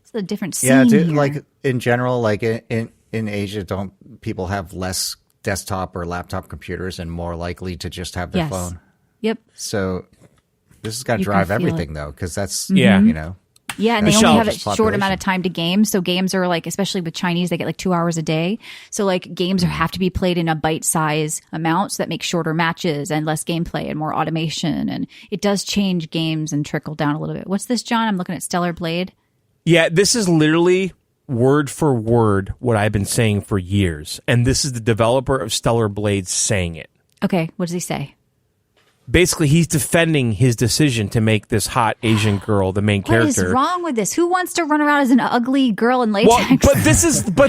it's a different scene here. Like in general, like in Asia, don't people have less desktop or laptop computers and more likely to just have their phone? Yep. So... This has got to drive everything, though, because that's, Yeah, and they only have a short amount of time to game. So games are like, especially with Chinese, they get like 2 hours a day. So like games have to be played in a bite-size amount. So that makes shorter matches and less gameplay and more automation. And it does change games and trickle down a little bit. What's this, John? I'm looking at Stellar Blade. Yeah, this is literally word for word what I've been saying for years. And this is the developer of Stellar Blade saying it. Okay, what does he say? Basically, he's defending his decision to make this hot Asian girl the main character. What is wrong with this? Who wants to run around as an ugly girl in latex? Well, but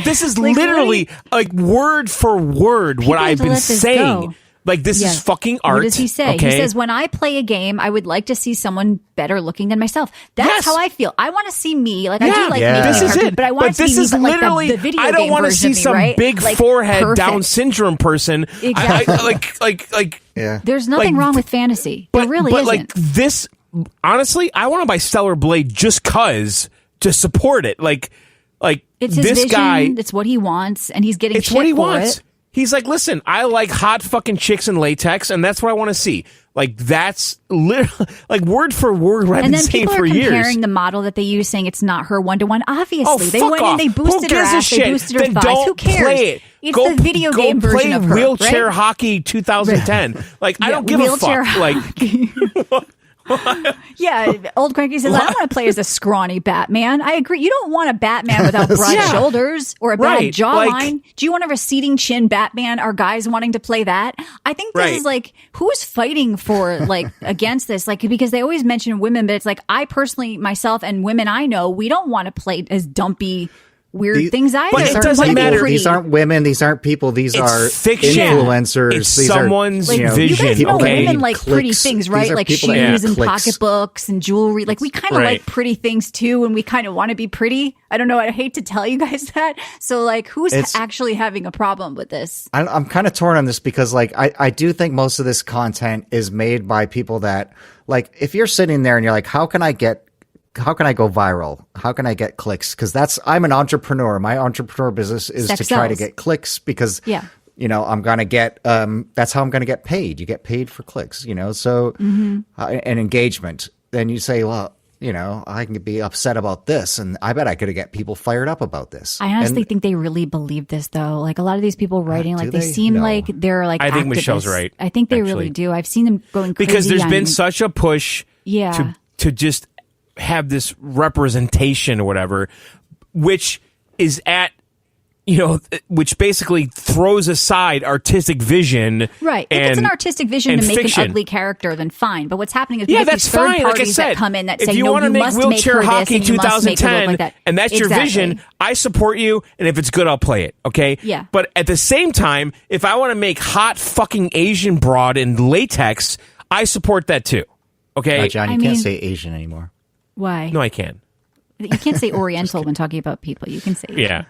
this is like, literally like word for word what I've been saying. Go. Like, this is fucking art. What does he say? Okay? He says, when I play a game, I would like to see someone better looking than myself. That's how I feel. I want to see me. Like, I do like making this is it. But I want to see me, but like the video I don't want to see some big like, forehead Down syndrome person. Exactly. There's nothing wrong with fantasy. There really isn't. But like this, honestly, I want to buy Stellar Blade just to support it. Like it's his this vision, guy. It's what he wants, and he's getting it's shit what he for wants. it. He's like, listen, I like hot fucking chicks in latex, and that's what I want to see. Like, that's literally, like, word for word what I've been saying for years. And then people are comparing the model that they use, saying it's not her one-to-one. Obviously. They went in, they boosted her ass, they boosted her thighs. Who cares? Play it. It's the video game version of her, Wheelchair right? Hockey 2010. Like, I don't give a fuck. Like... Yeah, old Cranky says, I don't want to play as a scrawny Batman. I agree. You don't want a Batman without broad shoulders or a bad jawline. Like, do you want a receding chin Batman? Are guys wanting to play that? I think this is like, who's fighting for, like, against this? Like, because they always mention women, but it's like, I personally, myself and women I know, we don't want to play as dumpy, weird things either. But it doesn't matter. These aren't women. These aren't people. These are fiction. Influencers. It's these someone's are, vision. You guys know women like clicks. pretty things, right? Like shoes and pocketbooks and jewelry. Like we kind of like pretty things too, and we kind of want to be pretty. I don't know. I hate to tell you guys that. So like, who's actually having a problem with this? I'm kind of torn on this because like I do think most of this content is made by people that like if you're sitting there and you're like, how can I go viral? How can I get clicks? Because I'm an entrepreneur. My entrepreneur business is to try to get clicks because, you know, I'm going to get, that's how I'm going to get paid. You get paid for clicks, you know, so, and engagement. Then you say, well, I can be upset about this, and I bet I could get people fired up about this. I honestly think they really believe this, though. Like a lot of these people writing, like they seem like they're like. I think activists. Michelle's right. I think they really do. I've seen them going crazy because there's been such a push, to just have this representation or whatever, which is which basically throws aside artistic vision. Right. If it's an artistic vision to make fiction. An ugly character, then fine. But what's happening is we have these third parties that come in that say, no, you must make her hockey this and you must make her look like that. And that's your vision, I support you, and if it's good, I'll play it, okay? Yeah. But at the same time, if I want to make hot fucking Asian broad in latex, I support that too, okay? John, you can't say Asian anymore. Why? No, I can. You can't say Oriental when talking about people. You can say yeah.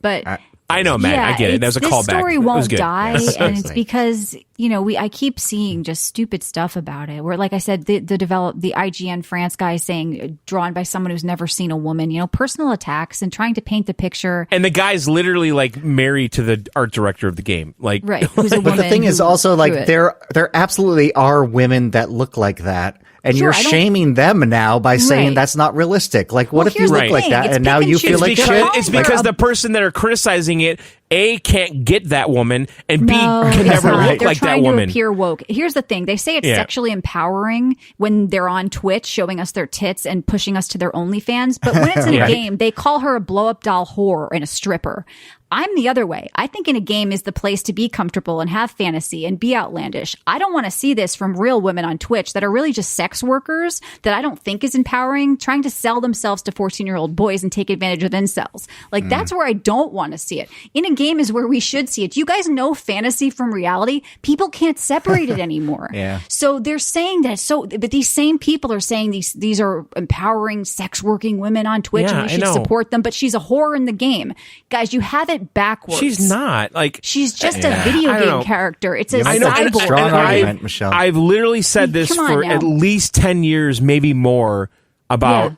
But I know, Matt. I get it. That was a callback. This story won't die, and it's Seriously. because I keep seeing just stupid stuff about it. Where, like I said, the IGN France guy is saying drawn by someone who's never seen a woman. Personal attacks and trying to paint the picture. And the guy's literally like married to the art director of the game, like right. Who's a woman? But the thing is also like there absolutely are women that look like that. And you're shaming them now by saying that's not realistic. Like, what if you look like that and now you feel like shit? It's because the person that are criticizing it, A, can't get that woman, and B, can never look like that woman. They're trying to appear woke. Here's the thing. They say it's sexually empowering when they're on Twitch showing us their tits and pushing us to their OnlyFans. But when it's in a game, they call her a blow-up doll whore and a stripper. I'm the other way. I think in a game is the place to be comfortable and have fantasy and be outlandish. I don't want to see this from real women on Twitch that are really just sex workers that I don't think is empowering, trying to sell themselves to 14-year-old boys and take advantage of incels. Like, that's where I don't want to see it. In a game is where we should see it. Do you guys know fantasy from reality? People can't separate it anymore. So they're saying that. But these same people are saying these are empowering sex working women on Twitch and we should support them. But she's a whore in the game. Guys, you have it backwards. She's not. Like, she's just a video game character. It's a cyborg. Strong argument, Michelle. I've literally said this for at least 10 years, maybe more, about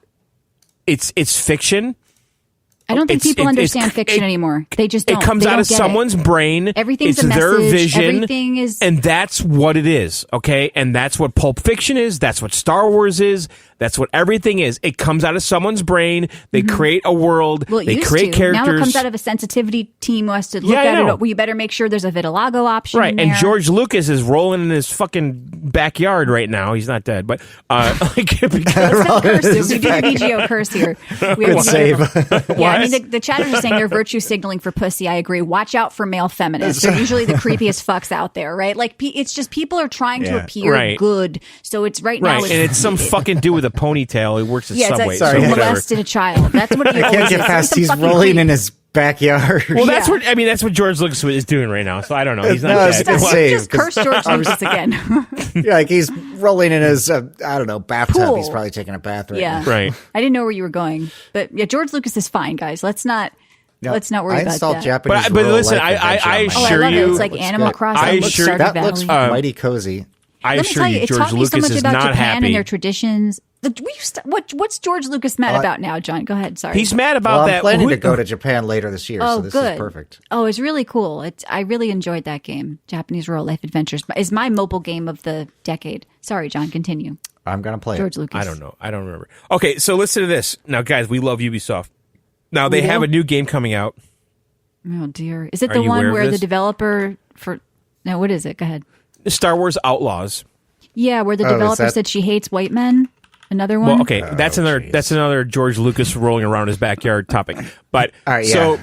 it's fiction. I don't think people understand fiction anymore. They just don't. It comes out of someone's brain. Everything's it's a their message. vision. Everything is, and that's what it is. Okay, and that's what Pulp Fiction is. That's what Star Wars is. That's what everything is. It comes out of someone's brain. They create a world. Well, they create characters. Now it comes out of a sensitivity team who has to look at it. Well, you better make sure there's a vitiligo option. Right, in and there. George Lucas is rolling in his fucking backyard right now. He's not dead, but Let's not curse. We do the VGO curse here. We Good save. I mean, the chatters are saying they're virtue signaling for pussy. I agree. Watch out for male feminists. They're usually the creepiest fucks out there, right? Like, it's just people are trying to appear good. So it's now. And it's some fucking dude with a ponytail. He works at Subway. It's like, molested a child. That's what he I can't get past. He's rolling in his backyard. Well, that's what George Lucas is doing right now. So I don't know. He's not dead. Just curse George Lucas again. Like he's rolling in his bathtub. He's probably taking a bath right now. Right. I didn't know where you were going, but George Lucas is fine, guys. Let's not worry about that. I installed Japanese. But listen, I assure you, it's like Animal Crossing. That looks mighty cozy. I assure you, George Lucas is not Japan happy. And their traditions. What's George Lucas mad about now, John? Go ahead. Sorry. He's mad about that. I'm planning to go to Japan later this year, so this is perfect. Oh, it's really cool. I really enjoyed that game. Japanese Rural Life Adventures is my mobile game of the decade. Sorry, John. Continue. I'm going to play George Lucas. I don't know. I don't remember. Okay, so listen to this. Now, guys, we love Ubisoft. Now, they have a new game coming out. Oh, dear. Is it the one where the developer No, what is it? Go ahead. Star Wars Outlaws. Yeah, where the developer said she hates white men. Another one. Well, okay, that's another George Lucas rolling around his backyard topic. But so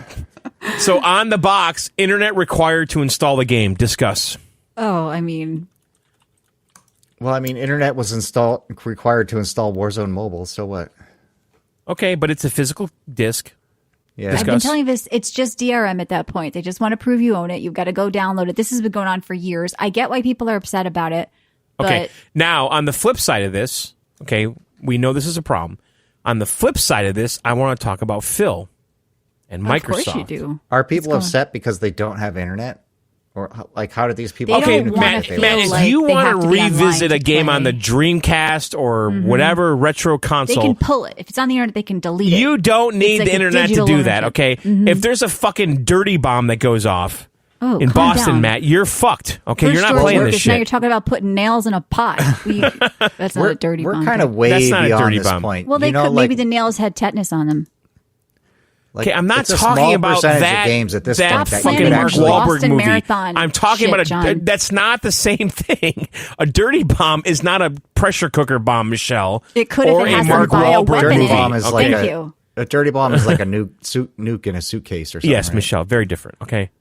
on the box, internet required to install the game. Discuss. Oh, I mean, internet was required to install Warzone Mobile. So what? Okay, but it's a physical disc. Yeah. I've been telling you this. It's just DRM at that point. They just want to prove you own it. You've got to go download it. This has been going on for years. I get why people are upset about it. Okay. Now, on the flip side of this, okay, we know this is a problem. On the flip side of this, I want to talk about Phil and Microsoft. Of course you do. Are people upset because they don't have internet? Or like, how did these people? Okay, Matt, if you want to revisit a game on the Dreamcast or whatever retro console, they can pull it. If it's on the internet, they can delete it. You don't need the internet to do that, okay? If there's a fucking dirty bomb that goes off, in Boston, down. Matt. You're fucked. Okay, First you're not George playing Lucas, this shit. Now you're talking about putting nails in a pot. That's not a dirty bomb. We're kind of way That's not a beyond dirty this bomb. point. Well, they You know, could. like, Maybe the nails had tetanus on them. Okay, I'm not it's a talking small about percentage that. of games at this that point that fucking you could Mark actually- Wahlberg Boston movie. Marathon I'm talking shit, about John. that's not the same thing. A dirty bomb is not a pressure cooker bomb, Michelle. It could if or it a has Mark some bioweapon Wahlberg in dirty it. bomb is Okay. like Thank you. a dirty bomb is like a nuke in a suitcase or something. Yes, right? Michelle, very different. Okay.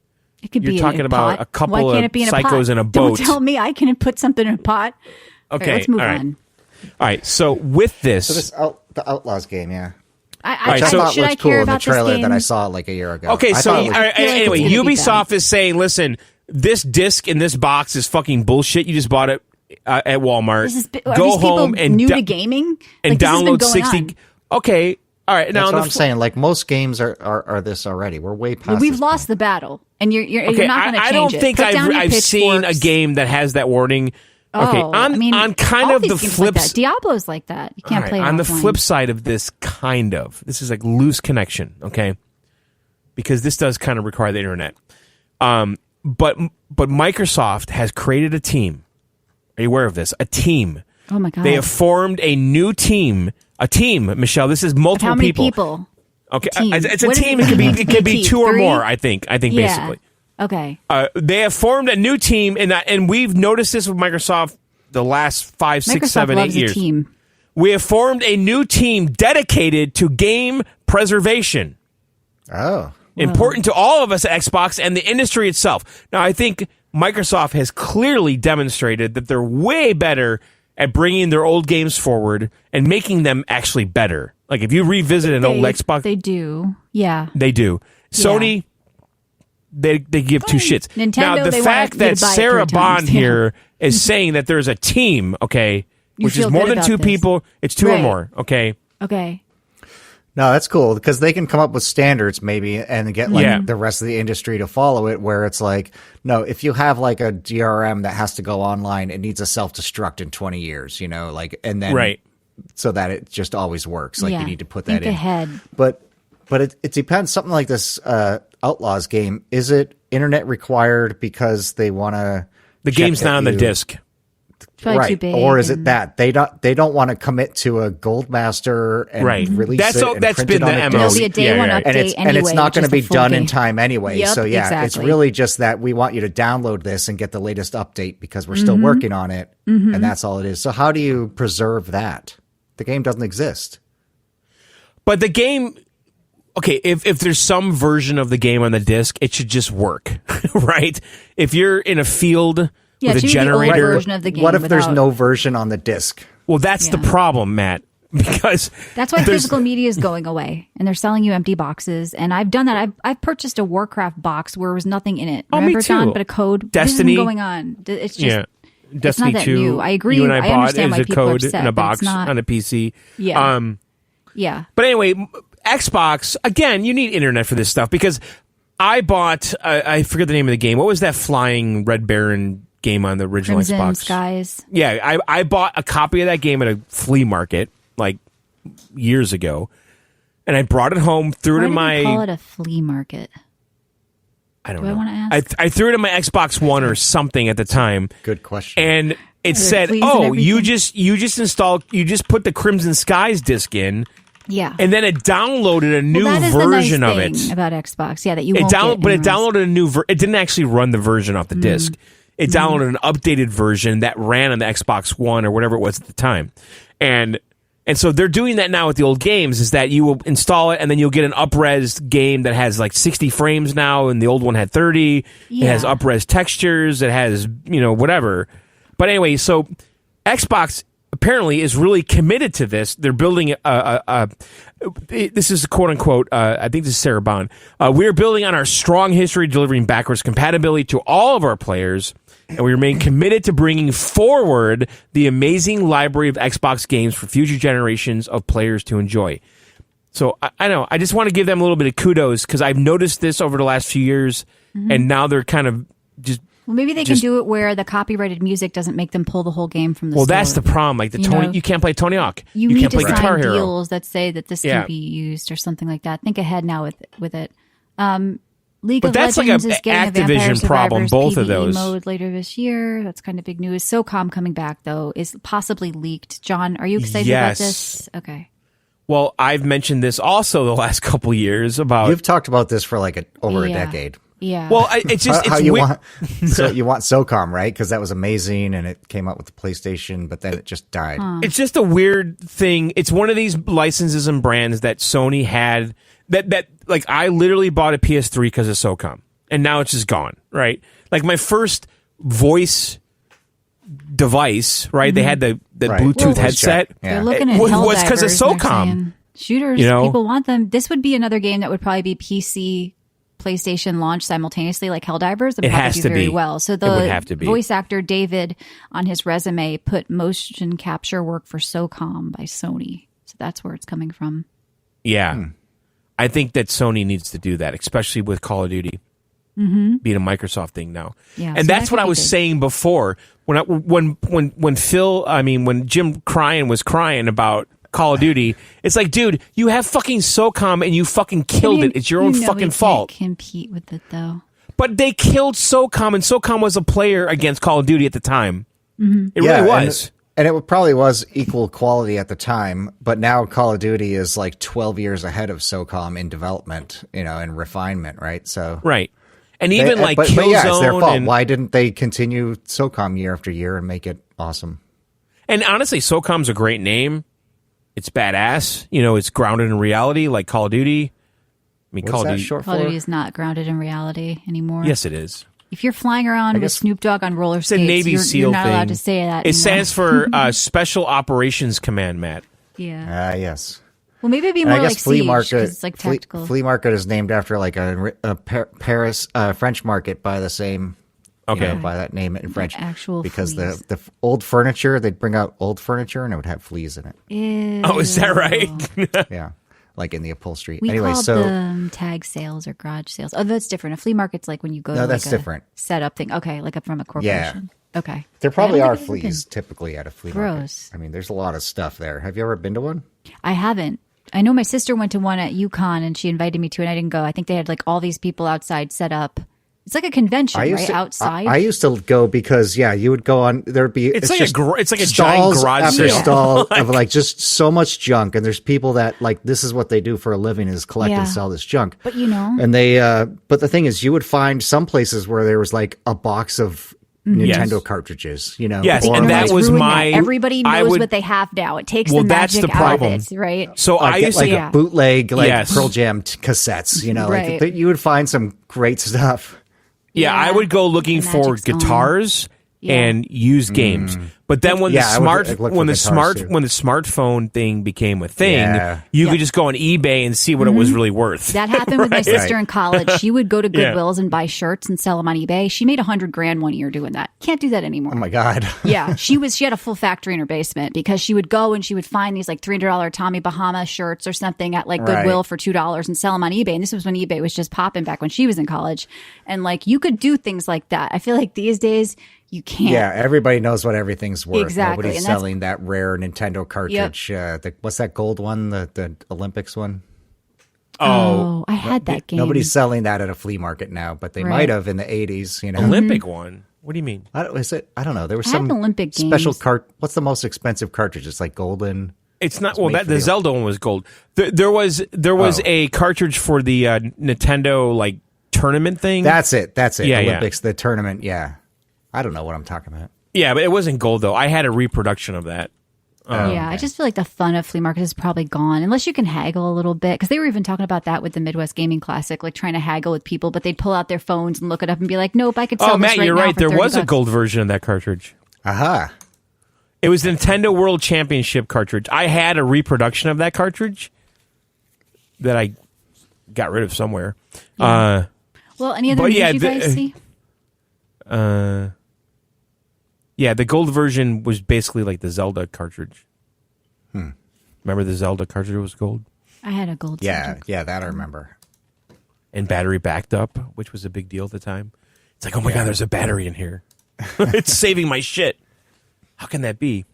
It could You're be talking in a about pot. a couple Why can't of it be in a psychos pot? in a boat. Don't tell me I can put something in a pot. Okay. All right, let's move all right. on. All right. So with this, The Outlaws game, yeah. I Which I so- thought should I looked cool care in the about trailer this game? that I saw like a year ago. okay, I so thought it was- all right, feel like it's anyway, gonna be Ubisoft is saying, listen, this disc in this box is fucking bullshit. You just bought it at Walmart. Are Go these people home and new to gaming and Like, this has been download going 60. on. Okay. All right. Now That's on what the I'm saying. Like most games are this already. We're way past. We've this lost point. the battle, and you're Okay, not going to change I don't it. think Put down your I've seen a pitchforks. game that has that wording. Okay, Oh, on I mean, kind all of these the games flip like that. Diablo's like that. You can't play it on the offline. flip side of this, kind of this is like loose connection. Okay, because this does kind of require the internet. But Microsoft has created a team. Are you aware of this? A team. Oh my god! They have formed a new team. A team, Michelle. This is multiple How many people. people? Okay, Team. it's a What does team. it It mean? could be two or Three? more. I think Yeah. basically. Okay. They have formed a new team, and we've noticed this with Microsoft the last 5, 6, Microsoft 7, 8 loves years. a team. We have formed a new team dedicated to game preservation. Oh, Important to all of us at Xbox and the industry itself. Now, I think Microsoft has clearly demonstrated that they're way better at bringing their old games forward and making them actually better. Like if you revisit an old Xbox, They do. Yeah. they do. Sony, they give two shits. Nintendo, now the they fact want you that to buy it Sarah 3 times. Bond here is saying that there's a team, okay, You which is feel more good than about 2 this. people, it's 2 or Right. more, okay. Okay. no, that's cool because they can come up with standards maybe and get like Yeah. the rest of the industry to follow it. Where it's like, no, if you have like a DRM that has to go online, it needs a self-destruct in 20 years. You know, like and then Right. so that it just always works. Like Yeah. you need to put that Think in. ahead. But it depends. Something like this Outlaws game, is it internet required because they want to? The game's not on the disc. It's probably Right, too big. or is it and- that they don't want to commit to a gold master and Right. release That's it all- and that's print been it on the a MO. There'll disc? be a day Yeah, one yeah. update and it's anyway. not going to just be a full done in game. time anyway. Yep, So yeah, it's exactly. really just that we want you to download this and get the latest update because we're Mm-hmm. still working on it, and that's all it is. So how do you preserve that? The game doesn't exist. But the game, okay, if there's some version of the game on the disc, it should just work, right? If you're in a field Yeah, with a it should be the old generator, version of the game. What if there's without- no version on the disc? well, that's the Yeah. problem, Matt, because That's why there's- physical media is going away, and they're selling you empty boxes. And I've done that. I've purchased a Warcraft box where there was nothing in it. Oh, me Remember, John? too. But a code. Destiny. This has been going on. It's just. yeah. Destiny not that 2, new. I agree. you and I, I bought understand as why a people are code upset, in a but it's box not- on a PC. Yeah. Yeah. But anyway, Xbox, again, you need internet for this stuff because I bought, I forget the name of the game. What was that flying Red Baron game on the original Crimson Xbox? Skies. Yeah, I bought a copy of that game at a flea market like years ago, and I brought it home, threw it Why in do my. they call it a flea market? I don't Do I know. wanna ask? I threw it in my Xbox One or something at the time, Good question. and it there said, fleas and "Oh, everything?" you just put the Crimson Skies disc in." Yeah. And then it downloaded a new that is version the nice of it. thing about Xbox. Yeah, that you It won't get but it anywhere else. downloaded a new. It didn't actually run the version off the disc. It downloaded an updated version that ran on the Xbox One or whatever it was at the time, and so they're doing that now with the old games. Is that you will install it and then you'll get an up-res game that has like 60 frames now, and the old one had 30. It has Yeah. up-res textures. It has whatever. But anyway, so Xbox apparently is really committed to this. They're building this is quote unquote, I think this is Sarah Bond. We're building on our strong history delivering backwards compatibility to all of our players, and we remain committed to bringing forward the amazing library of Xbox games for future generations of players to enjoy. So I know, I just want to give them a little bit of kudos because I've noticed this over the last few years, and now they're kind of just. Well, maybe they can do it where the copyrighted music doesn't make them pull the whole game from the Well, store. that's the problem. Like you can't play Tony Hawk. You can't need play to Guitar sign Hero. deals that say that this Yeah. can be used or something like that. Think ahead now with it. League but of that's Legends like is getting Activision a Vampire problem. Survivors Both of PvE those mode later this year. That's kind of big news. SOCOM coming back though is possibly leaked. John, are you excited about this? Okay. Well, I've mentioned this also the last couple years about. You've talked about this for like over a decade. Yeah. Well, it's just how it's you weird. want. So you want SOCOM, right? Because that was amazing, and it came out with the PlayStation, but then it just died. It's just a weird thing. It's one of these licenses and brands that Sony had that like I literally bought a PS3 because of SOCOM, and now it's just gone. Right? Like my first voice device, right? They had the Right. Bluetooth Voice headset. chat. They're Yeah. looking at was Helldivers, 'cause of they're SOCOM. saying Shooters, You know? people want them. This would be another game that would probably be PC, PlayStation launch simultaneously, like Helldivers, and It probably has do to very be. well. So It would the have to be. voice actor David on his resume put motion capture work for SOCOM by Sony. So that's where it's coming from. Yeah. I think that Sony needs to do that, especially with Call of Duty being a Microsoft thing now. Yeah, and so that's that what could I be was big. saying before when Jim was crying about Call of Duty. It's like, dude, you have fucking SOCOM and you fucking killed it. It's your own You know fucking we fault. can't compete with it though. But they killed SOCOM, and SOCOM was a player against Call of Duty at the time. It Yeah, really was. And it probably was equal quality at the time, but now Call of Duty is like 12 years ahead of SOCOM in development, and refinement, right? So Right. And even like but Killzone. yeah, it's their fault. And, Why didn't they continue SOCOM year after year and make it awesome? and honestly, SOCOM's a great name. It's badass. It's grounded in reality, like Call of Duty. I mean, What's Call of that Duty. short Call of for? Duty is not grounded in reality anymore. Yes, it is. If you're flying around with guess- Snoop Dogg on roller It's a skates, Navy you're SEAL not thing. allowed to say that It anymore. stands for Special Operations Command, Matt. Yeah. Yes. Well, maybe it'd be And more I guess like flea Siege, 'cause market. it's like tactical. Flea market is named after like a Paris French market by the same. Okay. By that name in French. actual because fleas. the old furniture, they'd bring out old furniture and it would have fleas in it. Ew. Oh, is that right? Yeah, like in the upholstery. We Anyway, called so them tag sales or garage sales. Oh, that's different. A flea market's like when you go No, to that's like a different. setup thing. Okay, like from a corporation. Okay. there probably I don't are think I've ever fleas typically at a flea Gross. market. I mean, there's a lot of stuff there. Have you ever been to one? I haven't. I know my sister went to one at UConn and she invited me to, and I didn't go. I think they had like all these people outside set up. It's like a convention, right? Outside. I used to go because you would go on. There'd be It's like just it's like a giant stalls garage after sale. stall of like just so much junk, and there's people that like this is what they do for a living is collect Yeah. and sell this junk. But and they but the thing is, you would find some places where there was like a box of Nintendo Yes. cartridges, Yes, or and that like- was Ruin my. Everybody I knows would- what they have now. It takes Well, the that's magic the out problem. of it, right? So I get used like to. Yeah. a bootleg, like Yes. Pearl Jam cassettes, Right. like you would find some great stuff. Yeah, I Yeah. would go looking The for magic's on. guitars Yeah. and used games. But then when Yeah, I would look for when the guitars, too. smartphone thing became a thing, Yeah. you could just go on eBay and see what it was really worth. That happened with my sister in college. She would go to Yeah. Goodwills and buy shirts and sell them on eBay. She made $100,000 one year doing that. Can't do that anymore. Oh my god! Yeah, she had a full factory in her basement because she would go and she would find these like $300 Tommy Bahama shirts or something at like Goodwill Right. for $2 and sell them on eBay. And this was when eBay was just popping back when she was in college. And like you could do things like that. I feel like these days you can't. Yeah, everybody knows what everything's worth. Exactly, Nobody's and that's- selling that rare Nintendo cartridge. What's that gold one? The Olympics one? Oh, I had that game. Nobody's selling that at a flea market now, but they Right. might have in the 80s. Olympic one. What do you mean? I don't know. There was I had some an Olympic special games. cart. What's the most expensive cartridge? It's like golden. It's not. It's Well, made for the the- Zelda one was gold. There was Oh. a cartridge for the Nintendo like tournament thing. That's it. Yeah, yeah. Olympics, the tournament. Yeah. I don't know what I'm talking about. Yeah, but it wasn't gold though. I had a reproduction of that. Yeah, I just feel like the fun of flea market is probably gone unless you can haggle a little bit. Because they were even talking about that with the Midwest Gaming Classic, like trying to haggle with people, but they'd pull out their phones and look it up and be like, "Nope, I could sell Oh, this Matt, right you're now right. for There was a $30." gold version of that cartridge. Aha. It was the Nintendo World Championship cartridge. I had a reproduction of that cartridge that I got rid of somewhere. Well, any other But news yeah, you guys see? Yeah, the gold version was basically like the Zelda cartridge. Remember the Zelda cartridge was gold? I had a gold. Yeah. subject. Yeah. That I remember. And battery backed up, which was a big deal at the time. It's like, oh my God, there's a battery in here. It's saving my shit. How can that be?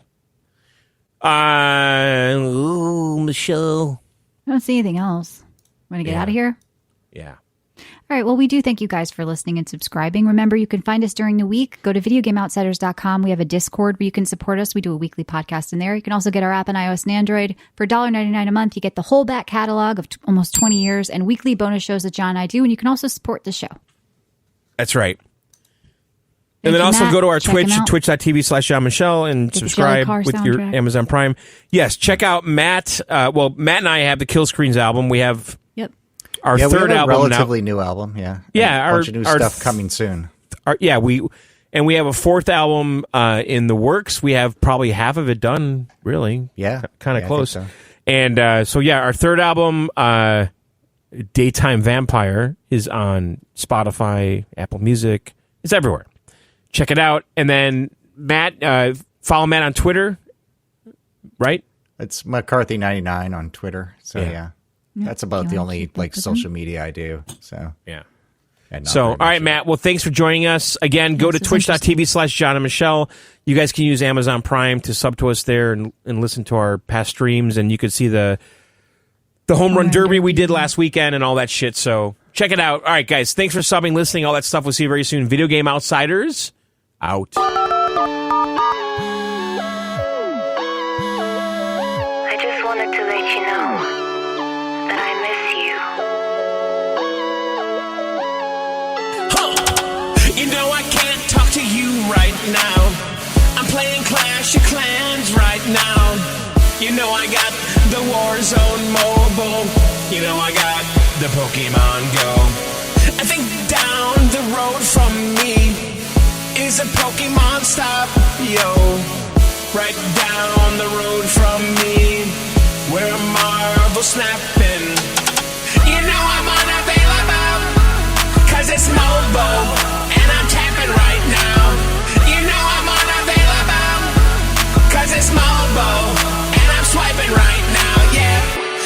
Michelle. I don't see anything else. Want to get Yeah. out of here? Yeah. All right. Well, we do thank you guys for listening and subscribing. Remember, you can find us during the week. Go to videogameoutsiders.com. We have a Discord where you can support us. We do a weekly podcast in there. You can also get our app on iOS and Android. For $1.99 a month, you get the whole back catalog of almost 20 years and weekly bonus shows that John and I do. And you can also support the show. That's right. And then also go to our Twitch, twitch.tv/Jean-Michel, and subscribe with your Amazon Prime. Yes, check out Matt. Matt and I have the Kill Screens album. We have our third album, relatively new album. Yeah, yeah, a bunch of new stuff coming soon. We have a fourth album in the works. We have probably half of it done. Really, kind of close. So. And our third album, Daytime Vampire, is on Spotify, Apple Music. It's everywhere. Check it out. And then Matt, follow Matt on Twitter, right? It's McCarthy99 on Twitter. So yeah. That's about the only social media I do. So yeah. So all right, Matt. Well, thanks for joining us again. Go to twitch.tv/John and Michelle. You guys can use Amazon Prime to sub to us there and listen to our past streams, and you could see the home run derby we did last weekend and all that shit. So check it out. All right, guys. Thanks for subbing, listening, all that stuff. We'll see you very soon. Video Game Outsiders out. I just wanted to let you know that I miss you. You know I can't talk to you right now. I'm playing Clash of Clans right now. You know I got the Warzone mobile. You know I got the Pokemon Go. I think down the road from me is a Pokemon stop, yo. Right down the road from me, where Marvel's snapping. You know I'm unavailable, cause it's mobile, and I'm tapping right now. You know I'm unavailable, cause it's mobile, and I'm swiping right now, yeah.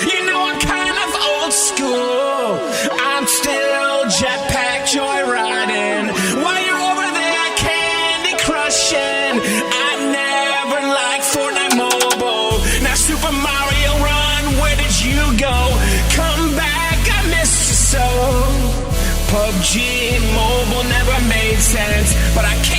You know I'm kind of old school, I'm still jetpack joyriding. While you're over there Candy Crushing, I never liked Fortnite Mobile. Now Super Mario Run, where did you go? Come back, I miss you so. PUBG Mobile never made sense, but I can't